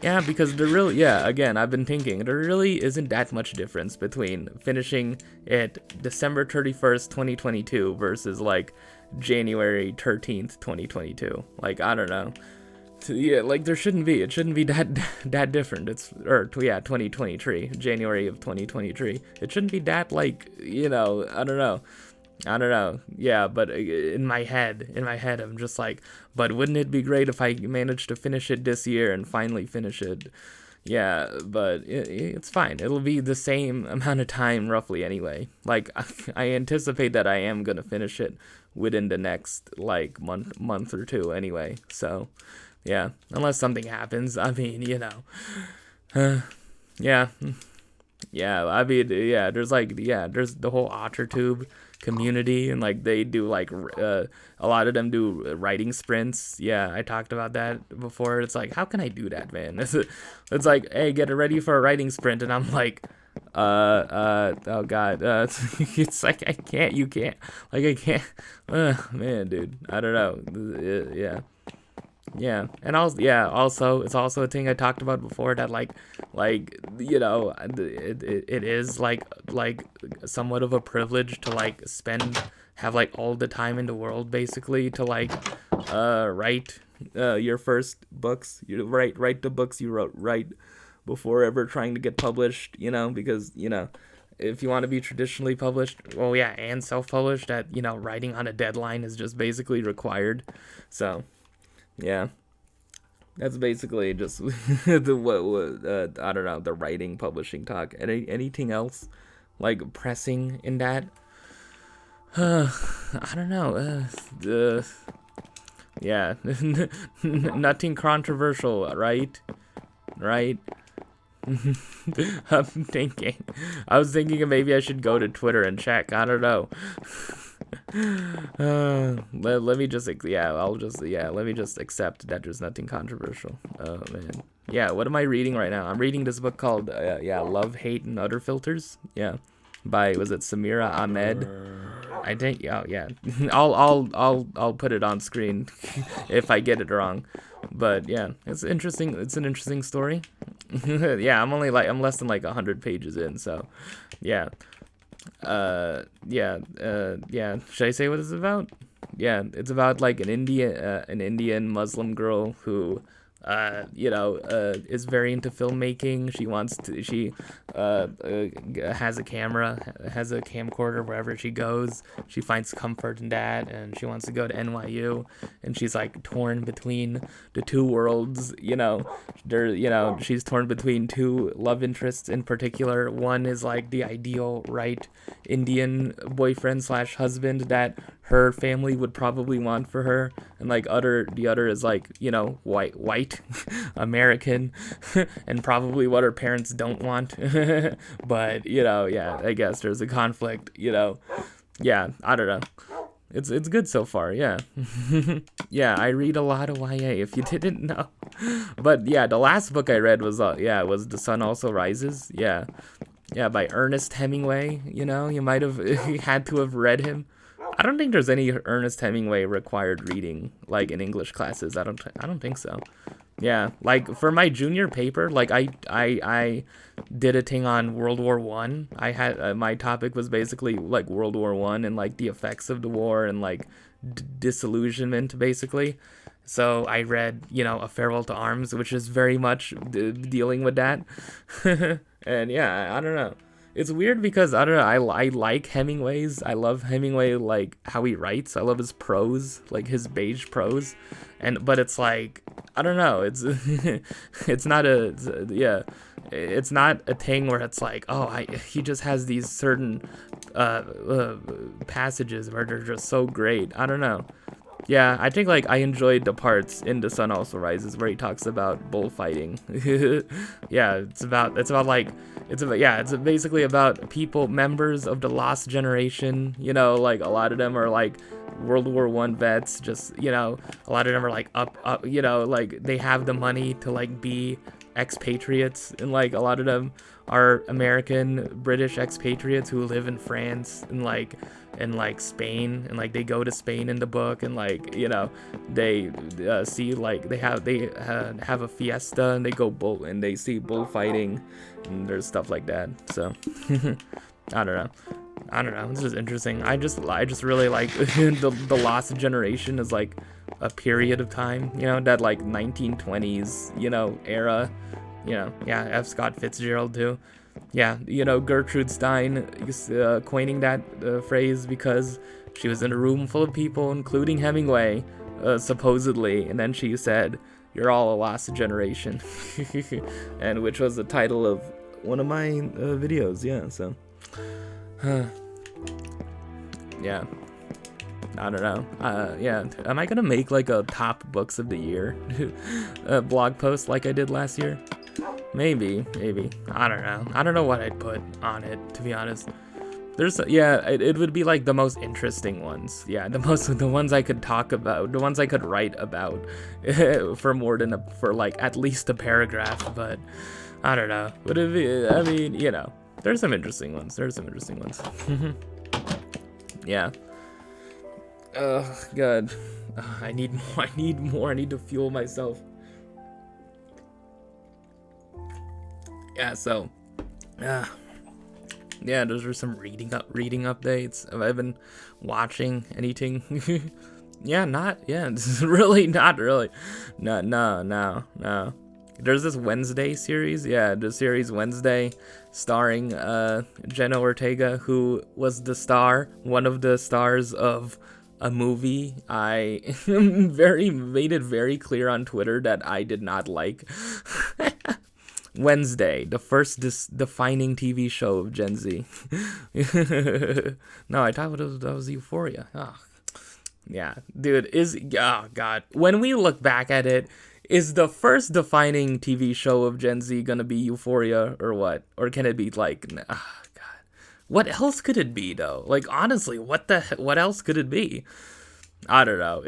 Yeah, because again, I've been thinking, there really isn't that much difference between finishing it December 31st, 2022 versus like January 13th, 2022. Like, I don't know. Yeah, like it shouldn't be that different. 2023, January of 2023. It shouldn't be that like, I don't know. Yeah, but in my head, I'm just like, but wouldn't it be great if I managed to finish it this year and finally finish it? Yeah, but it's fine. It'll be the same amount of time roughly anyway. Like, I anticipate that I am gonna finish it within the next like month or two anyway. So, yeah, unless something happens. I mean, yeah. Yeah, I mean, yeah, there's the whole OtterTube community, and like they do like a lot of them do writing sprints. Yeah, I talked about that before. It's like, how can I do that, man? It's like, hey, get ready for a writing sprint, and I'm like, oh god, it's like you can't, like I can't, man, dude, I don't know, yeah. Yeah, and also it's also a thing I talked about before that it is like somewhat of a privilege to like have like all the time in the world basically to like write your first books. You write the books you wrote right before ever trying to get published, because if you want to be traditionally published, well, yeah, and self-published, that writing on a deadline is just basically required. So yeah, that's basically just I don't know, the writing publishing talk. Anything else like pressing in that? I don't know. Yeah, nothing controversial, right? Right. I was thinking maybe I should go to Twitter and check. I don't know. Let me just let me just accept that there's nothing controversial. Oh man, yeah. What am I reading right now? I'm reading this book called Love, Hate, and Other Filters. Yeah, by was it Samira Ahmed? I think. Oh yeah. I'll put it on screen if I get it wrong. But yeah, it's interesting. It's an interesting story. Yeah, I'm less than like 100 pages in, so yeah. Yeah. Should I say what it's about? Yeah, it's about like an Indian Muslim girl who is very into filmmaking. She has a camera, has a camcorder wherever she goes. She finds comfort in that, and she wants to go to NYU, and she's like torn between the two worlds. She's torn between two love interests in particular. One is like the ideal right Indian boyfriend / husband that her family would probably want for her, and like the other is like white American and probably what her parents don't want. But yeah, I guess there's a conflict. Yeah, I don't know. It's good so far. Yeah. Yeah, I read a lot of YA if you didn't know. But yeah, the last book I read was was The Sun Also Rises. Yeah, by Ernest Hemingway. You might have had to have read him. I don't think there's any Ernest Hemingway required reading like in English classes. I don't think so. Yeah, like for my junior paper, like I did a thing on World War One. I had my topic was basically like World War One and like the effects of the war and like disillusionment basically. So I read A Farewell to Arms, which is very much dealing with that. And yeah, I don't know. It's weird because I don't know. I like Hemingway's. I love Hemingway, like how he writes. I love his prose, like his beige prose, but it's like I don't know. It's it's not a thing where it's like he just has these certain passages where they're just so great. I don't know. Yeah, I think like I enjoyed the parts in The Sun Also Rises where he talks about bullfighting. Yeah, it's basically about people, members of the lost generation. You know, like a lot of them are like World War I vets. Just, you know, a lot of them are like up. You know, like they have the money to like be expatriates, and like a lot of them are American, British expatriates who live in France and like Spain, and like they go to Spain in the book, and like, you know, they see like they have a fiesta, and they go bull and they see bullfighting, and there's stuff like that. So I don't know. This is interesting. I just really like the Lost Generation is like a period of time, you know, that like 1920s, you know, era. You know, yeah, F. Scott Fitzgerald too. Yeah, you know, Gertrude Stein coining that phrase because she was in a room full of people, including Hemingway, supposedly, and then she said, "You're all a lost generation," and which was the title of one of my videos. Yeah, so, yeah. I don't know. Yeah, am I gonna make like a top books of the year blog post like I did last year? Maybe. I don't know what I'd put on it, to be honest. It would be like the most interesting ones. Yeah, the ones I could talk about, the ones I could write about for like at least a paragraph. But I don't know. But I mean, you know, there's some interesting ones. Yeah. Oh God, I need more. I need to fuel myself. Yeah. So, yeah. Those are some reading updates. Have I been watching anything? Really not really. No. There's this Wednesday series. Yeah, the series Wednesday, starring Jenna Ortega, who was one of the stars of a movie I made it very clear on Twitter that I did not like. Wednesday, the first defining TV show of Gen Z. No, I thought that was Euphoria. Oh. Yeah, dude, oh God. When we look back at it, is the first defining TV show of Gen Z gonna be Euphoria or what? Or can it be like, oh God. What else could it be though? Like honestly, what else could it be? I don't know.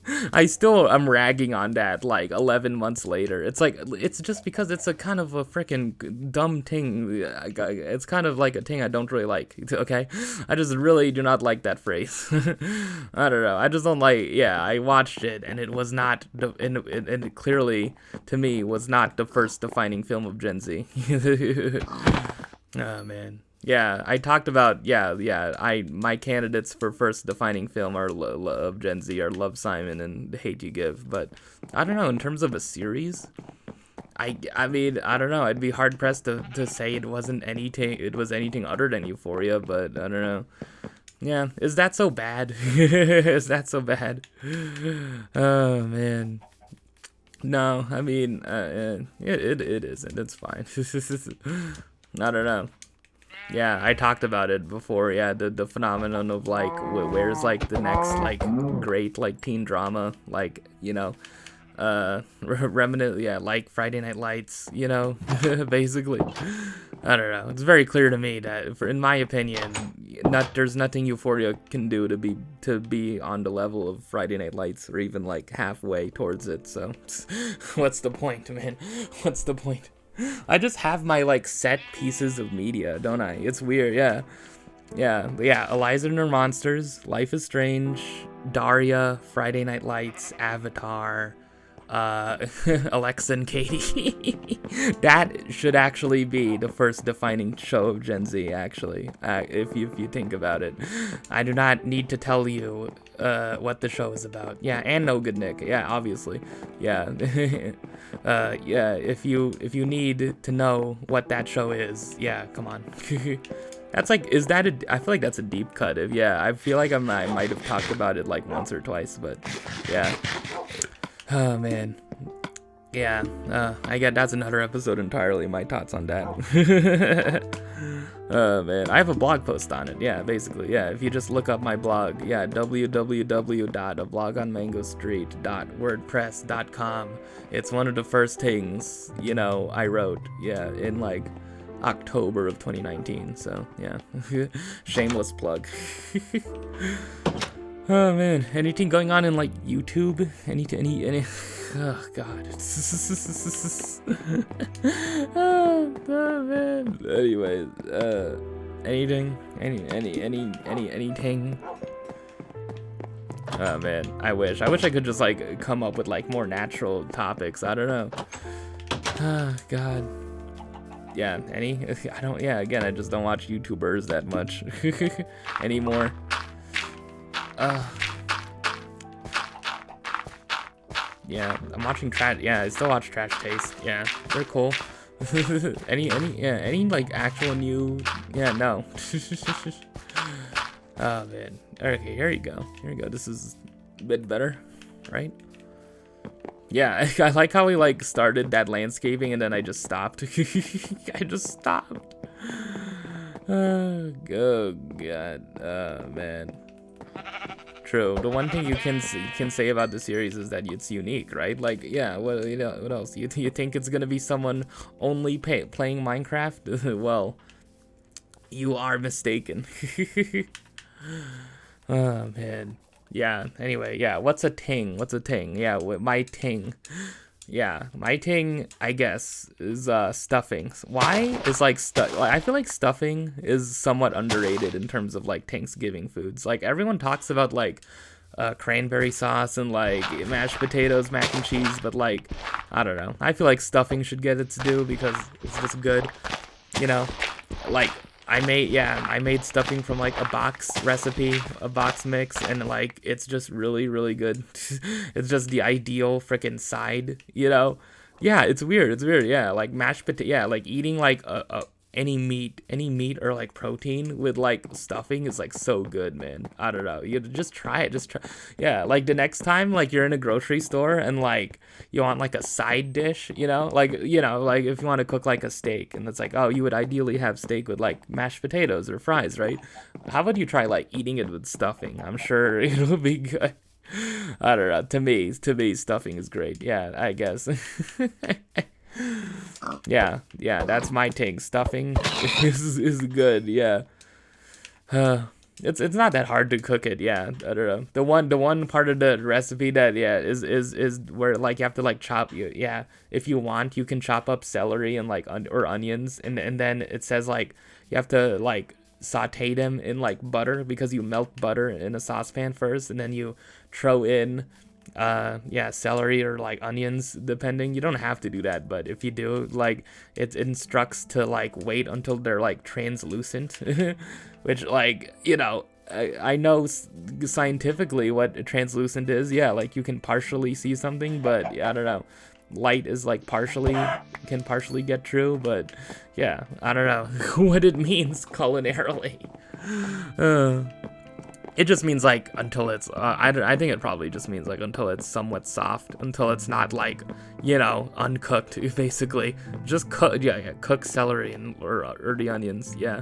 I'm ragging on that like 11 months later. It's like, it's just because it's a kind of a freaking dumb thing. It's kind of like a thing I don't really like, okay? I just really do not like that phrase. I don't know. I just don't like, I watched it and it was not, and it clearly, to me, was not the first defining film of Gen Z. Oh, man. Yeah, I talked about, my candidates for first defining film of Gen Z are Love, Simon, and Hate You Give, but I don't know, in terms of a series, I mean, I don't know, I'd be hard-pressed to say it was anything other than Euphoria, but I don't know. Yeah, is that so bad? Is that so bad? Oh, man. No, I mean, it isn't, it's fine. I don't know. Yeah, I talked about it before. Yeah, the phenomenon of like where's like the next like great like teen drama, like, you know, remnant, like Friday Night Lights, you know, basically. I don't know. It's very clear to me that, in my opinion, there's nothing Euphoria can do to be on the level of Friday Night Lights, or even like halfway towards it. So, what's the point, man? What's the point? I just have my like set pieces of media, don't I? It's weird, yeah. Eliza and Her Monsters, Life is Strange, Daria, Friday Night Lights, Avatar, Alexa and Katie. That should actually be the first defining show of Gen Z, actually, if you think about it. I do not need to tell you what the show is about. Yeah, and No Good Nick. Yeah, obviously. Yeah. If you need to know what that show is, yeah, come on. That's like, I feel like that's a deep cut. I feel like I might have talked about it like once or twice, but yeah. Oh, man. Yeah, I get that's another episode entirely. My thoughts on that. Oh man, I have a blog post on it. Yeah, basically, yeah. If you just look up my blog, yeah, www.ablogonmangostreet.wordpress.com. It's one of the first things, you know, I wrote. Yeah, in like October of 2019. So yeah, shameless plug. Oh man, anything going on in like YouTube? Any? Oh god. Oh man. Anyways, anything? Anything? Oh man, I wish I could just like come up with like more natural topics. I don't know. Oh god. Yeah, I don't, yeah, again, I just don't watch YouTubers that much anymore. Yeah, I'm watching Trash. Yeah, I still watch Trash Taste. Yeah, they're cool. any like actual new? Yeah, no. Oh man. Okay, here you go. This is a bit better, right? Yeah, I like how we like started that landscaping and then I just stopped. I just stopped. Oh god. Oh man. True. The one thing you can say about the series is that it's unique, right? Like, yeah. What what else? You think it's gonna be someone only playing Minecraft? Well, you are mistaken. Oh man. Yeah. Anyway, yeah. What's a ting? Yeah. My ting. Yeah, my ting, I guess, is stuffing. Why is like I feel like stuffing is somewhat underrated in terms of like Thanksgiving foods. Like everyone talks about like cranberry sauce and like mashed potatoes, mac and cheese, but like I don't know. I feel like stuffing should get its due because it's just good. You know, like I made stuffing from like a box recipe, a box mix, and like it's just really good. It's just the ideal freaking side, you know? Yeah, it's weird. Yeah, like mashed potato. Yeah, like eating like any meat or like protein with like stuffing is like so good, man. I don't know. You just try it. Yeah, like the next time like you're in a grocery store and like you want like a side dish, you know, like if you want to cook like a steak and it's like, oh, you would ideally have steak with like mashed potatoes or fries, right? How about you try like eating it with stuffing? I'm sure it'll be good. I don't know. To me, stuffing is great. Yeah, I guess. Yeah, that's my take. Stuffing is good. Yeah. It's not that hard to cook it. Yeah, I don't know. The one part of the recipe that is where like you have to like chop. Yeah, if you want, you can chop up celery and like or onions, and then it says like you have to like saute them in like butter because you melt butter in a saucepan first, and then you throw in celery or like onions, depending. You don't have to do that, but if you do, like it instructs to like wait until they're like translucent. Which, like, you know, I know scientifically what translucent is. Yeah, like you can partially see something, but I don't know, light is like can partially get through, but yeah, I don't know what it means culinarily. It just means like until it's I think it probably just means like until it's somewhat soft, until it's not like, you know, uncooked. Basically just cook celery and or the onions. Yeah,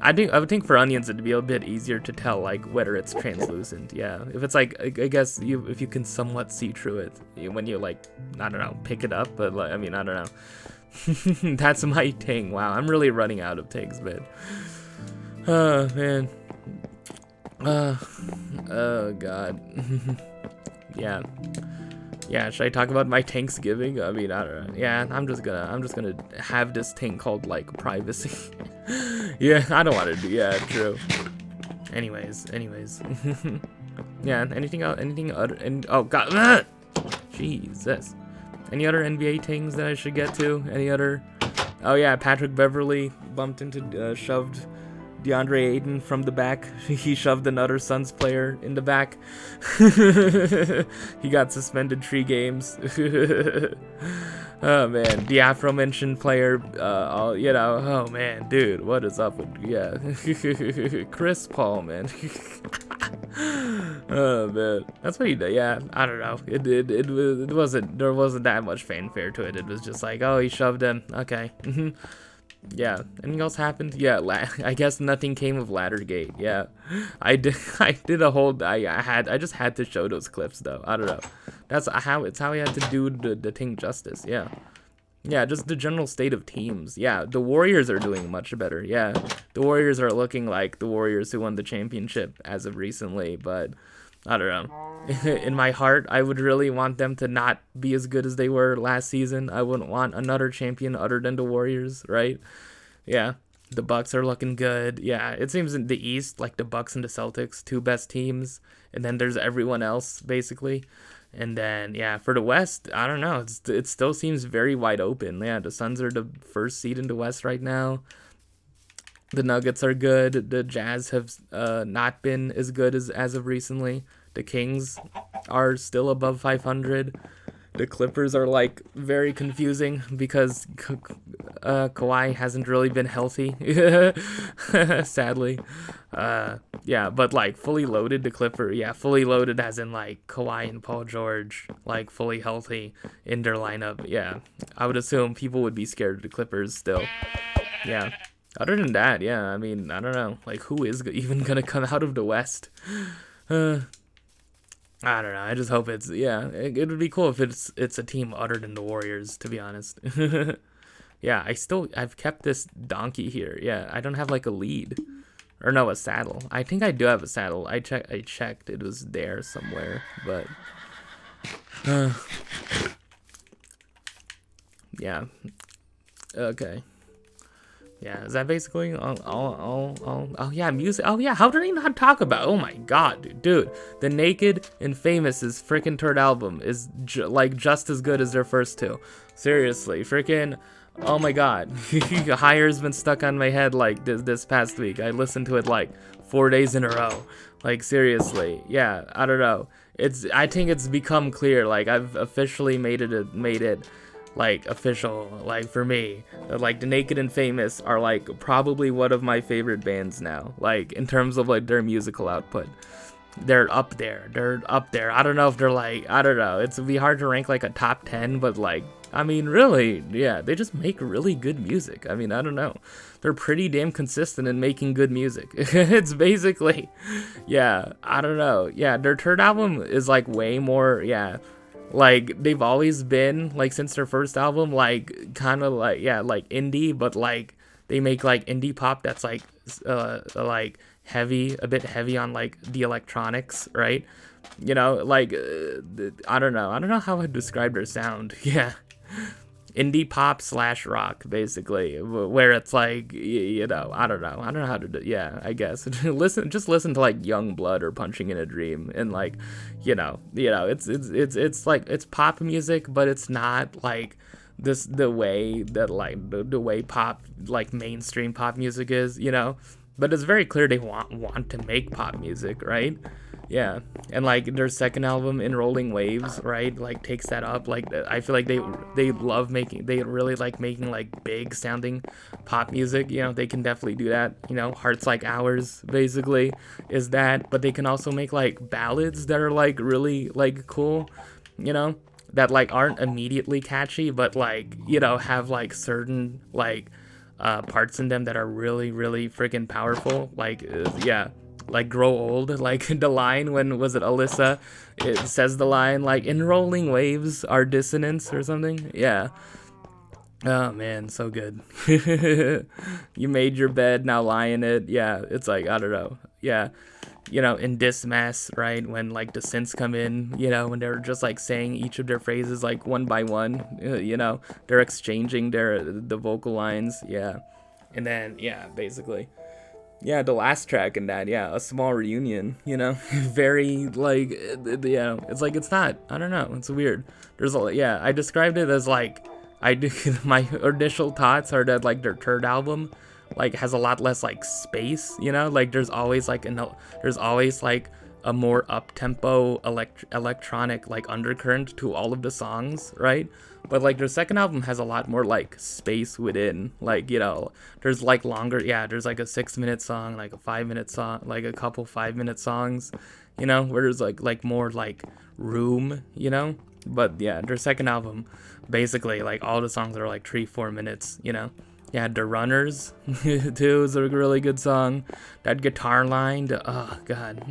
I would think for onions it'd be a bit easier to tell like whether it's translucent. Yeah, if it's like, I guess if you can somewhat see through it when you like, I don't know, pick it up, but like, I mean, I don't know. That's my thing. Wow, I'm really running out of takes, man. Oh man. Oh god. Yeah, should I talk about my Thanksgiving? I mean, I don't know. Yeah, I'm just gonna have this thing called like privacy. Yeah, I don't want to do. Yeah, true. Anyways. Yeah, anything other? And oh god, Jesus. Any other NBA things that I should get to? Any other? Oh yeah, Patrick Beverley bumped into, shoved DeAndre Ayton from the back. He shoved another Suns player in the back. He got suspended 3 games. Oh man, the aforementioned player, you know, oh man, dude, what is up with, yeah. Chris Paul, man. Oh man, that's what he did. Yeah, I don't know. It wasn't, there wasn't that much fanfare to it. It was just like, oh, he shoved him. Okay. Yeah. Anything else happened? Yeah. I guess nothing came of Laddergate. Yeah. I did. I did a whole. I just had to show those clips though. I don't know. That's how it's how I had to do the thing justice. Yeah. Yeah, just the general state of teams. Yeah, the Warriors are doing much better. Yeah, the Warriors are looking like the Warriors who won the championship as of recently, but I don't know. In my heart, I would really want them to not be as good as they were last season. I wouldn't want another champion other than the Warriors, right? Yeah, the Bucks are looking good. Yeah, it seems in the East, like the Bucks and the Celtics, two best teams, and then there's everyone else, basically. And then, yeah, for the West, I don't know. It still seems very wide open. Yeah, the Suns are the first seed in the West right now. The Nuggets are good. The Jazz have not been as good as of recently. The Kings are still above 500. The Clippers are like very confusing because Kawhi hasn't really been healthy, sadly. Yeah, but like fully loaded, fully loaded as in like Kawhi and Paul George, like fully healthy in their lineup. Yeah, I would assume people would be scared of the Clippers still. Yeah. Other than that, yeah, I mean, I don't know, like who is even gonna come out of the West? I don't know. I just hope it's it would be cool if it's a team other than the Warriors, to be honest. Yeah, I've kept this donkey here. Yeah, I don't have like a lead. Or no, a saddle. I think I do have a saddle. I checked. It was there somewhere, but yeah. Okay. Yeah, is that basically oh yeah, music. Oh yeah, how did I not talk about? Oh my god, dude. The Naked and Famous's freaking third album is like just as good as their first two. Seriously, freaking. Oh my god, Hire's been stuck on my head like this past week. I listened to it like 4 days in a row. Like seriously, yeah. I don't know. I think it's become clear. Like I've officially made it like official. Like for me, that, like the Naked and Famous are like probably one of my favorite bands now. Like in terms of like their musical output. They're up there. I don't know if they're like, I don't know. It'd be hard to rank like a top 10, but like, I mean, really, yeah, they just make really good music. I mean, I don't know. They're pretty damn consistent in making good music. It's basically, yeah, I don't know. Yeah, their third album is like way more, yeah, like they've always been, like since their first album, like kind of like, yeah, like indie, but like they make like indie pop that's like heavy, a bit heavy on like the electronics, right? You know, like I don't know how I'd describe their sound. Yeah, indie pop / rock, basically, where it's like you know, I don't know how to do. Yeah, I guess just listen to like Young Blood or Punching in a Dream, and like it's like it's pop music, but it's not like the way that like the way pop, like mainstream pop music is, you know. But it's very clear they want to make pop music, right? Yeah, and like their second album, In Rolling Waves, right, like takes that up. Like I feel like they really like making like big sounding pop music. You know, they can definitely do that. You know, Hearts Like Ours basically is that, but they can also make like ballads that are like really like cool. You know, that like aren't immediately catchy, but like, you know, have like certain like parts in them that are really, really freaking powerful. Like, yeah, like Grow Old, like the line when, was it Alyssa? It says the line like, in rolling waves are dissonance or something. Yeah. Oh man, so good. You made your bed, now lie in it. Yeah, it's like, I don't know. Yeah. You know, in Dismass, right, when like the synths come in, you know, when they're just like saying each of their phrases like one by one, you know, they're exchanging the vocal lines, yeah. And then, yeah, basically, yeah, the last track in that, yeah, A Small Reunion, you know, very like, yeah, it's like, it's not, I don't know, it's weird. There's a, yeah, I described it as like, my initial thoughts are that like their third album like has a lot less like space, you know, like there's always like a more up-tempo electronic like undercurrent to all of the songs, right? But like their second album has a lot more like space within, like, you know, there's like longer, yeah, there's like a 6-minute song, like a 5-minute song, like a couple 5-minute songs, you know, where there's like more like room, you know. But yeah, their second album, basically like all the songs are like 3-4 minutes, you know. Yeah, The Runners too is a really good song. That guitar line, oh god,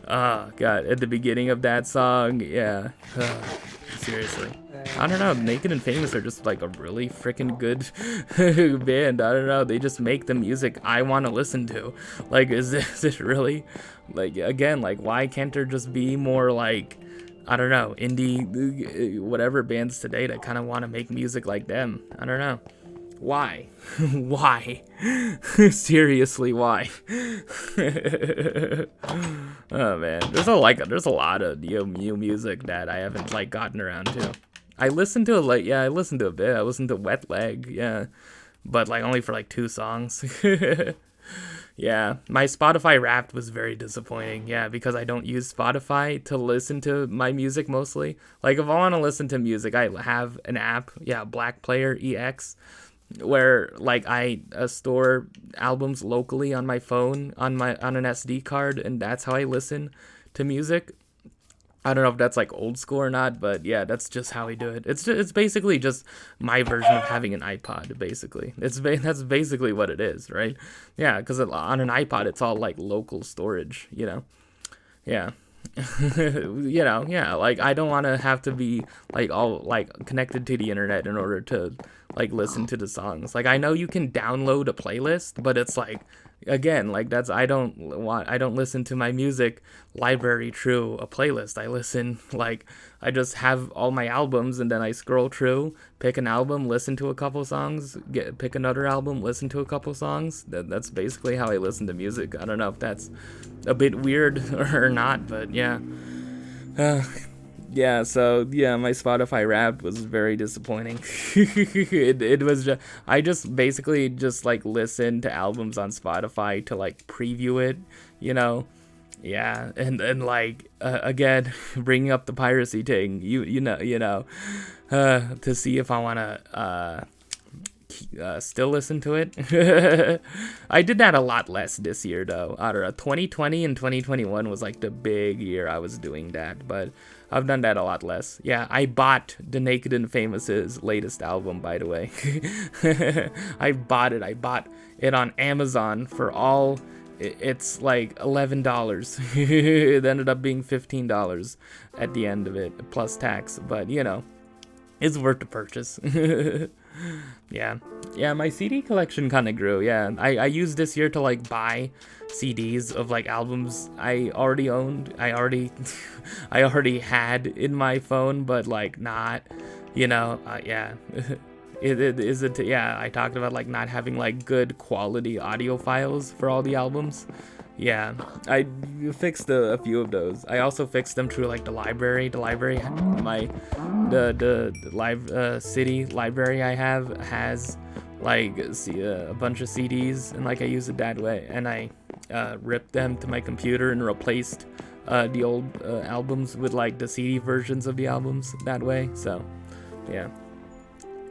oh god, at the beginning of that song, yeah, seriously. I don't know, Naked and Famous are just like a really freaking good band. I don't know, they just make the music I want to listen to. Like, is it really, like, again, like, why can't there just be more like, I don't know, indie, whatever bands today that kind of want to make music like them? I don't know. Why? Why? Seriously, why? Oh man, there's a lot of new music that I haven't like gotten around to. I listened to I listened to a bit. I listened to Wet Leg, yeah, but like only for like 2 songs. Yeah, my Spotify Wrapped was very disappointing. Yeah, because I don't use Spotify to listen to my music mostly. Like if I want to listen to music, I have an app, yeah, Black Player EX, where like I store albums locally on my phone on an SD card, and that's how I listen to music. I don't know if that's like old school or not, but yeah, that's just how we do it. It's basically just my version of having an iPod. Basically, that's basically what it is, right? Yeah, because on an iPod, it's all like local storage, you know. Yeah. You know, yeah, like I don't want to have to be like all like connected to the internet in order to like listen to the songs. Like I know you can download a playlist, but it's like, again, like that's I don't listen to my music library through a playlist. I just have all my albums, and then I scroll through, pick an album, listen to a couple songs, pick another album, listen to a couple songs. That's basically how I listen to music. I don't know if that's a bit weird or not, but yeah. Yeah, so yeah, my Spotify Wrapped was very disappointing. It was just, I just basically just like listen to albums on Spotify to like preview it, you know. Yeah, and like again, bringing up the piracy thing, you know, to see if I wanna still listen to it. I did that a lot less this year though. I don't know, 2020 and 2021 was like the big year I was doing that, but I've done that a lot less. Yeah, I bought the Naked and Famous's latest album, by the way. I bought it on Amazon for all, it's like $11. It ended up being $15 at the end of it, plus tax, but you know, it's worth the purchase. Yeah, my CD collection kind of grew. Yeah, I used this year to like buy CDs of like albums I already owned. I already had in my phone, but like not, you know, yeah. Yeah, I talked about like not having like good quality audio files for all the albums. Yeah, I fixed a few of those. I also fixed them through like the library. The library, the live city library I have has like a bunch of CDs, and like I use it that way. And I ripped them to my computer and replaced the old albums with like the CD versions of the albums that way. So, yeah.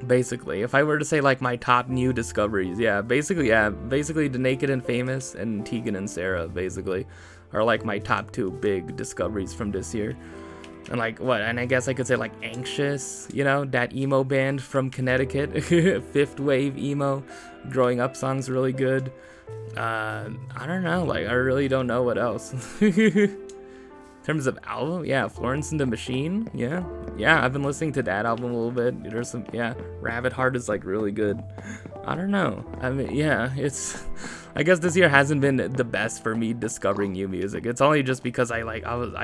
Basically, if I were to say like my top new discoveries, basically the Naked and Famous and Tegan and Sarah basically are like my top 2 big discoveries from this year. And like and I guess I could say like Anxious, you know, that emo band from Connecticut, fifth wave emo, growing up song's really good. I don't know, like I really don't know what else. In terms of album, yeah, Florence and the Machine, yeah, I've been listening to that album a little bit. There's some, Rabbit Heart is like really good. I don't know, I mean, yeah, I guess this year hasn't been the best for me discovering new music. It's only just because I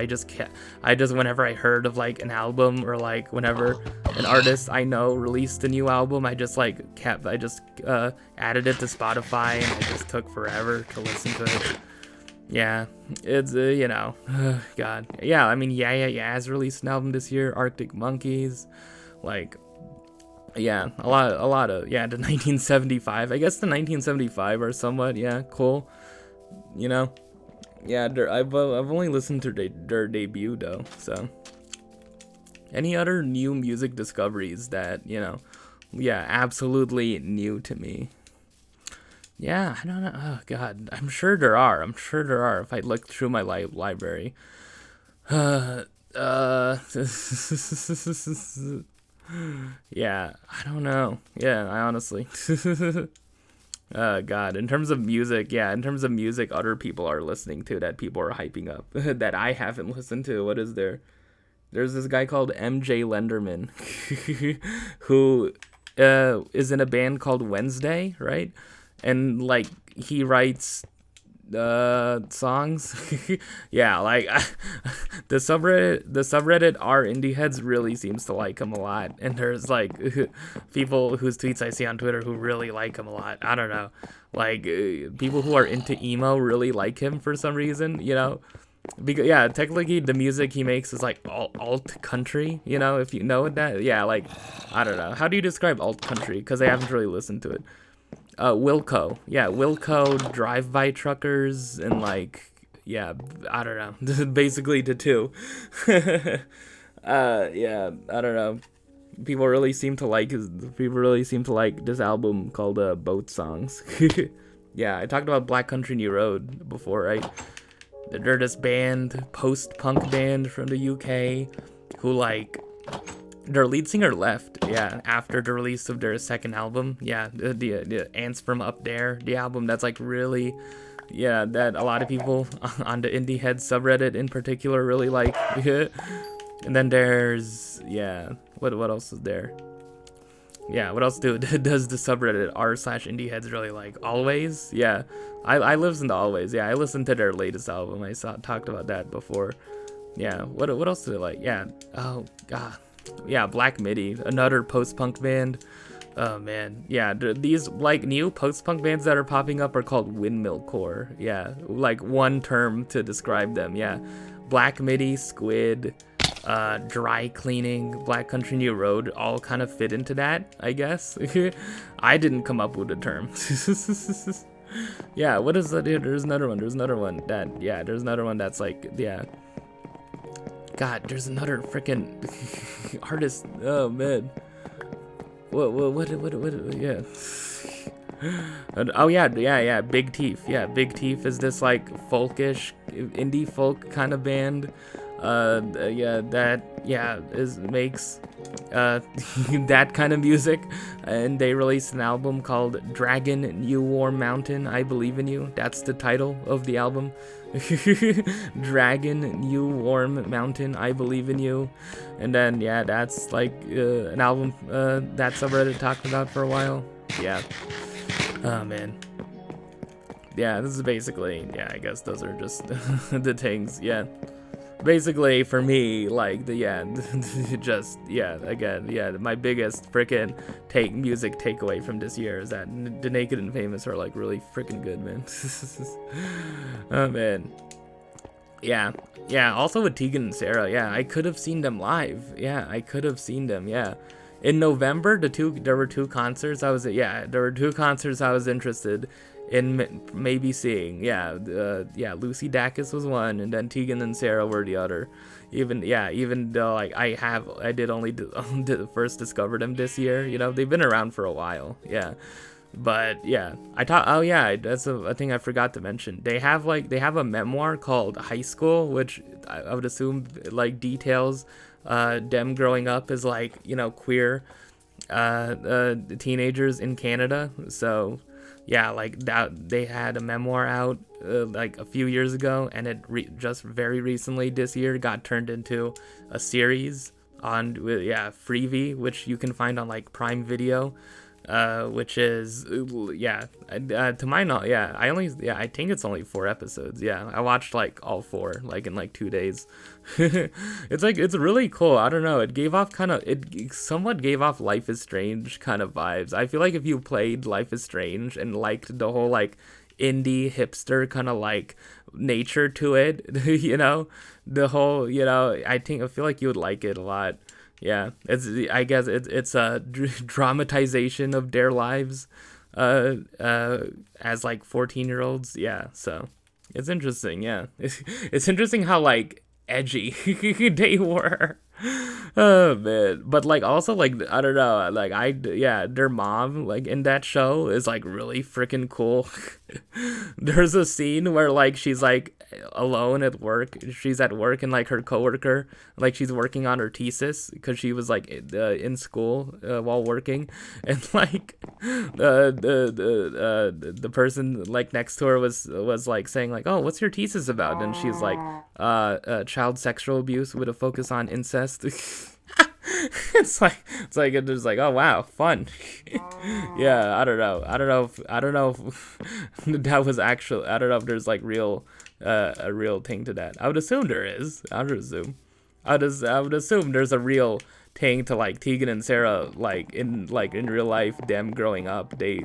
just whenever I heard of like an album, or like whenever an artist I know released a new album, I just added it to Spotify, and it just took forever to listen to it. Yeah, it's, you know, God. Yeah, I mean, Yeah has released an album this year, Arctic Monkeys, like, yeah, a lot of, yeah, the 1975, I guess the 1975 are somewhat, yeah, cool, you know, yeah, I've only listened to their debut, though, so, any other new music discoveries that, you know, yeah, absolutely new to me? Yeah, I don't know. Oh God, I'm sure there are. I'm sure there are. If I look through my library. Uh, uh, yeah, I don't know. Yeah, I honestly. God, in terms of music, yeah, in terms of music, other people are listening to that people are hyping up that I haven't listened to. What is there? There's this guy called MJ Lenderman, who is in a band called Wednesday, right? And like he writes songs. Yeah, like the subreddit r indie heads really seems to like him a lot, and there's like people whose tweets I see on Twitter who really like him a lot. I don't know, like people who are into emo really like him for some reason, because yeah, technically the music he makes is like alt country, if you know what that. Yeah, like I don't know, how do you describe alt country, because I haven't really listened to it. Wilco. Yeah, Wilco, drive-by truckers, and like, yeah, I don't know. Basically the two. Yeah, I don't know. People really seem to like this album called Boat Songs. Yeah, I talked about Black Country New Road before, right? They're this band, post-punk band from the UK, who like their lead singer left, yeah, after the release of their second album. Yeah, the Ants from Up There, the album that's like really, yeah, that a lot of people on the indie head subreddit in particular really like. And then there's, yeah, what else is there? Yeah, what else does the subreddit r/indie heads really like? Always, yeah, I listen to Always. Yeah, I listened to their latest album. I talked about that before. Yeah, what else do they like? Yeah, oh god. Yeah, Black Midi, another post-punk band. Oh man, yeah, these like new post-punk bands that are popping up are called windmill core. Yeah, like one term to describe them. Yeah, Black Midi, Squid, Dry Cleaning, Black Country New Road, all kind of fit into that, I guess. I didn't come up with a term. Yeah, what is that? There's another one. There's another one that's like, yeah. God, there's another freaking artist. Oh man. What, yeah. Oh yeah, Big Teeth. Yeah, Big Teeth is this like folkish, indie folk kind of band. Yeah, that makes that kind of music, and they released an album called Dragon You Warm Mountain, I Believe in You. That's the title of the album. Dragon You Warm Mountain, I Believe in You. And then yeah, that's like an album that subreddit talked about for a while. Yeah. Oh man. Yeah, this is basically, yeah, I guess those are just the things. Yeah, basically for me, like just again, my biggest freaking music takeaway from this year is that the Naked and Famous are like really freaking good, man. Oh man. Yeah, also with Tegan and Sarah, yeah, I could have seen them live. Yeah, I could have seen them. Yeah, in November, there were two concerts I was interested in maybe seeing. Yeah, Lucy Dacus was one, and then Tegan and Sarah were the other. Even though like I did only first discover them this year. They've been around for a while. Yeah. But yeah, that's a thing I forgot to mention. They have a memoir called High School, which I would assume like details them growing up as like queer teenagers in Canada. So yeah, like that, they had a memoir out like a few years ago, and it just very recently this year got turned into a series on Freevee, which you can find on like Prime Video. Which is to my knowledge, I think it's only 4 episodes. Yeah, I watched like all 4 like in like 2 days. It's really cool. I don't know, it somewhat gave off Life is Strange kind of vibes. I feel like if you played Life is Strange and liked the whole like indie hipster kind of like nature to it, the whole, I feel like you would like it a lot. Yeah, I guess it's a dramatization of their lives as like 14-year-olds. Yeah, so it's interesting. Yeah, it's interesting how like edgy they were. Oh man, but like also like I don't know, like yeah, their mom like in that show is like really freaking cool. There's a scene where like she's like alone at work. She's at work and like her coworker, like she's working on her thesis because she was like in school while working, and like the person like next to her was like saying like, oh, what's your thesis about? And she's like, child sexual abuse with a focus on incest. It's just like, oh wow, fun. Yeah, I don't know if that was actual. I don't know if there's like real a real thing to that. I would assume there is. I would assume there's a real thing to like Tegan and Sarah, like in real life, them growing up, they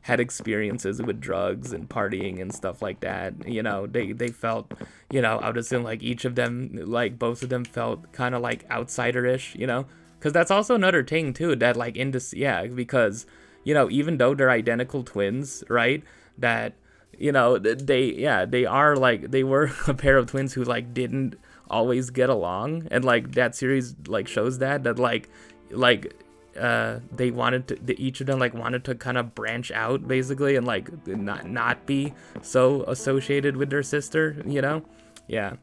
had experiences with drugs and partying and stuff like that. They felt, I would assume like each of them, like both of them felt kind of like outsider-ish, because that's also another thing too, that like in this, yeah, because even though they're identical twins, right, that they are like, they were a pair of twins who like didn't always get along, and like that series like shows that they wanted to, each of them like wanted to kind of branch out basically, and like not be so associated with their sister. Yeah,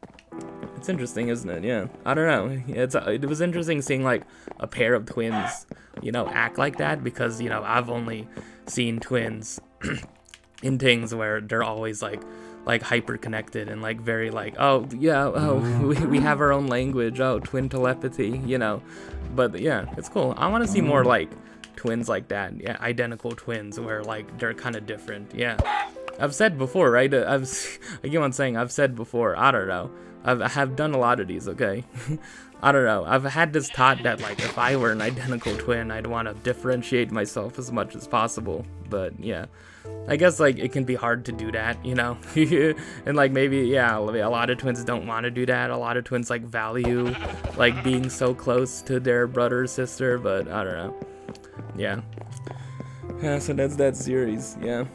it's interesting, isn't it? Yeah, I don't know, it was interesting seeing like a pair of twins act like that, because I've only seen twins in things where they're always like hyper connected and like very like, oh yeah, oh we have our own language, oh twin telepathy, but yeah, it's cool. I want to see more like twins like that, yeah, identical twins where like they're kind of different. Yeah, I've said before, right, I keep on saying I've said before, I don't know, I have done a lot of these, okay. I don't know, I've had this thought that like if I were an identical twin, I'd want to differentiate myself as much as possible, but yeah, I guess like it can be hard to do that, and like maybe, yeah, a lot of twins don't want to do that. A lot of twins like value like being so close to their brother or sister, but I don't know. Yeah, so that's that series. Yeah,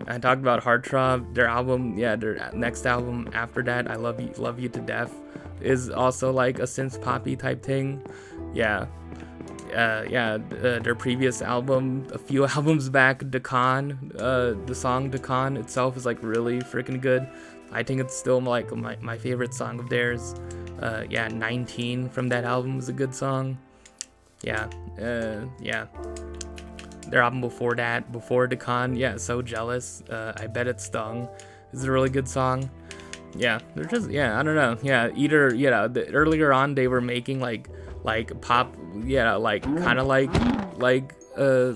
I talked about Heartthrob, their album, yeah, their next album after that, I Love You to Death, is also like a synth poppy type thing. Yeah. Their previous album, a few albums back, Dakan, the song Dakan itself is like really freaking good. I think it's still like my favorite song of theirs. 19 from that album is a good song. Yeah. Their album before that, before Dakan, yeah, So Jealous, I Bet It Stung, is a really good song. Yeah, they're just, yeah, I don't know. Yeah, either, earlier on they were making like pop, like kind of like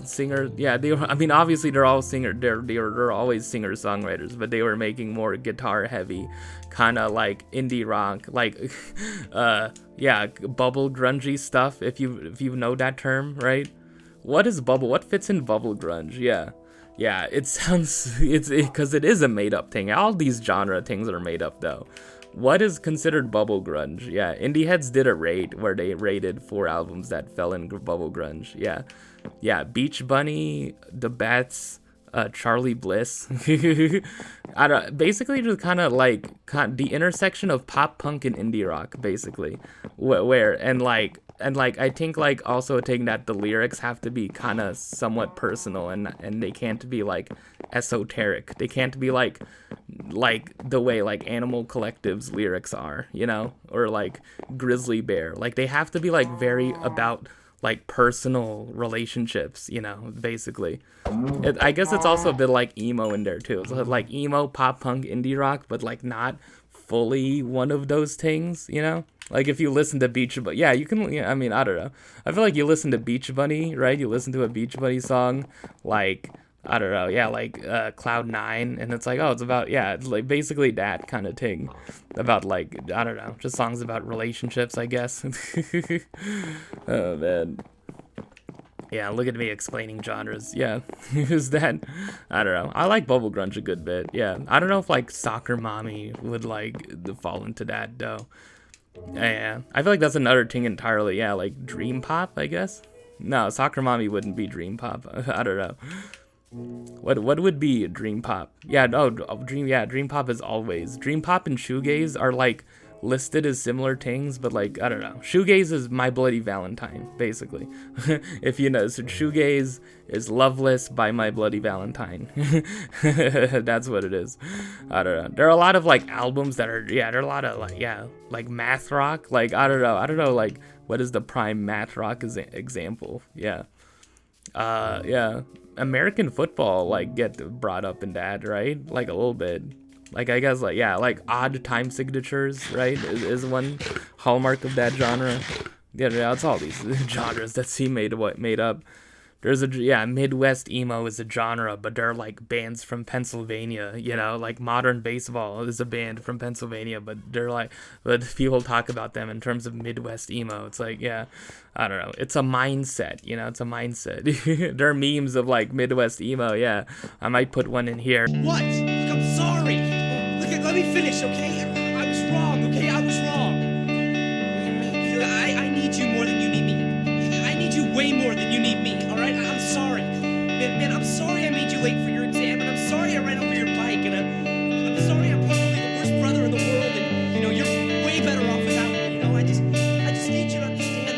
singer. Yeah, they were, I mean, obviously they're all they're always singer songwriters, but they were making more guitar heavy, kind of like indie rock, like bubble grungy stuff, if you know that term, right? What is bubble? What fits in bubble grunge? Yeah, it sounds, because it is a made up thing. All these genre things are made up though. What is considered bubble grunge? Yeah, Indie Heads did a rate where they rated 4 albums that fell in bubble grunge. Yeah, Beach Bunny, The Bats, Charlie Bliss. Basically just kind of like the intersection of pop punk and indie rock, basically. Where and I think like also taking that the lyrics have to be kind of somewhat personal, and they can't be like esoteric. They can't be like the way like Animal Collective's lyrics are, or like Grizzly Bear. Like they have to be like very about like personal relationships, basically. I guess it's also a bit like emo in there too. So like emo, pop punk, indie rock, but like not fully one of those things, Like if you listen to Beach Bunny, yeah, you can. Yeah, I mean, I don't know. I feel like you listen to Beach Bunny, right? You listen to a Beach Bunny song, like I don't know, yeah, like Cloud 9, and it's like, oh, it's about, yeah, it's like basically that kind of thing, about like, I don't know, just songs about relationships, I guess. Oh man. Yeah, look at me explaining genres. Yeah, is that, I don't know. I like bubble grunge a good bit. Yeah, I don't know if like Soccer Mommy would like fall into that though. Yeah, I feel like that's another thing entirely. Yeah, like dream pop, I guess. No, Soccer Mommy wouldn't be dream pop. I don't know. What would be dream pop? Yeah, no, dream pop is always. Dream pop and shoegaze are like listed as similar things, but like, I don't know. Shoegaze is My Bloody Valentine, basically. If you know, so shoegaze is Loveless by My Bloody Valentine. That's what it is. I don't know. There are a lot of like albums that are, yeah, there are a lot of like, yeah, like math rock. Like, I don't know, like, what is the prime math rock example? Yeah. Yeah. American football, like, get brought up in that, right? Like, a little bit. Like, I guess, like, yeah, like, odd time signatures, right, is one hallmark of that genre. Yeah, it's all these genres that C made up. There's Midwest emo is a genre, but they're like bands from Pennsylvania, you know, like Modern Baseball is a band from Pennsylvania, but people talk about them in terms of Midwest emo. It's like, yeah, I don't know. It's a mindset, you know, it's a mindset. There are memes of like Midwest emo, yeah. I might put one in here. What? Look, I'm sorry. Look, let me finish, okay? I was wrong, okay? I was wrong. I need you more than you need me. I need you way more than you need me, all right? I'm sorry. Man, I'm sorry I made you late for your exam, and I'm sorry I ran over your bike, and I'm sorry I'm probably the worst brother in the world, and, you know, you're way better off without me, you know? I just need you to understand that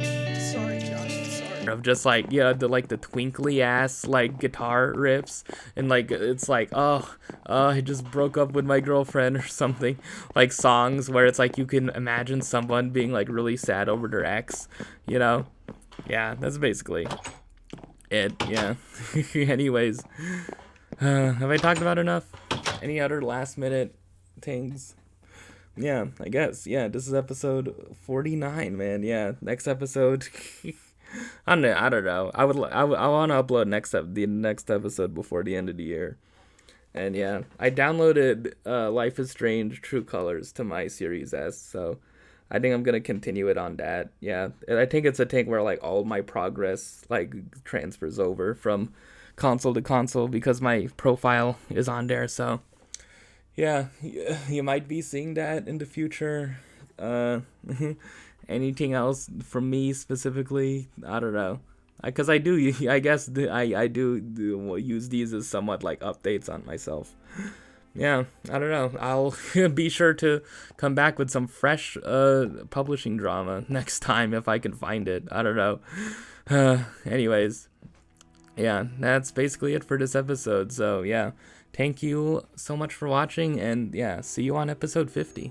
I'm sorry, Josh, I'm sorry. Of just like, yeah, the twinkly ass like guitar riffs, and like it's like, oh, I just broke up with my girlfriend or something. Like songs where it's like you can imagine someone being like really sad over their ex, you know? Yeah, that's basically it. Yeah. Anyways, have I talked about enough? Any other last minute things? Yeah, I guess. Yeah, this is episode 49, man. Yeah, next episode. I don't know. I want to upload the next episode before the end of the year. And yeah, I downloaded Life is Strange True Colors to my Series S, so I think I'm gonna continue it on that. Yeah, and I think it's a thing where like all my progress like transfers over from console to console because my profile is on there. So yeah, you might be seeing that in the future. Anything else from me specifically? I don't know. Because I do, I guess I do use these as somewhat like updates on myself. Yeah, I don't know. I'll be sure to come back with some fresh publishing drama next time if I can find it. I don't know. Anyways, yeah, that's basically it for this episode. So yeah, thank you so much for watching, and yeah, see you on episode 50.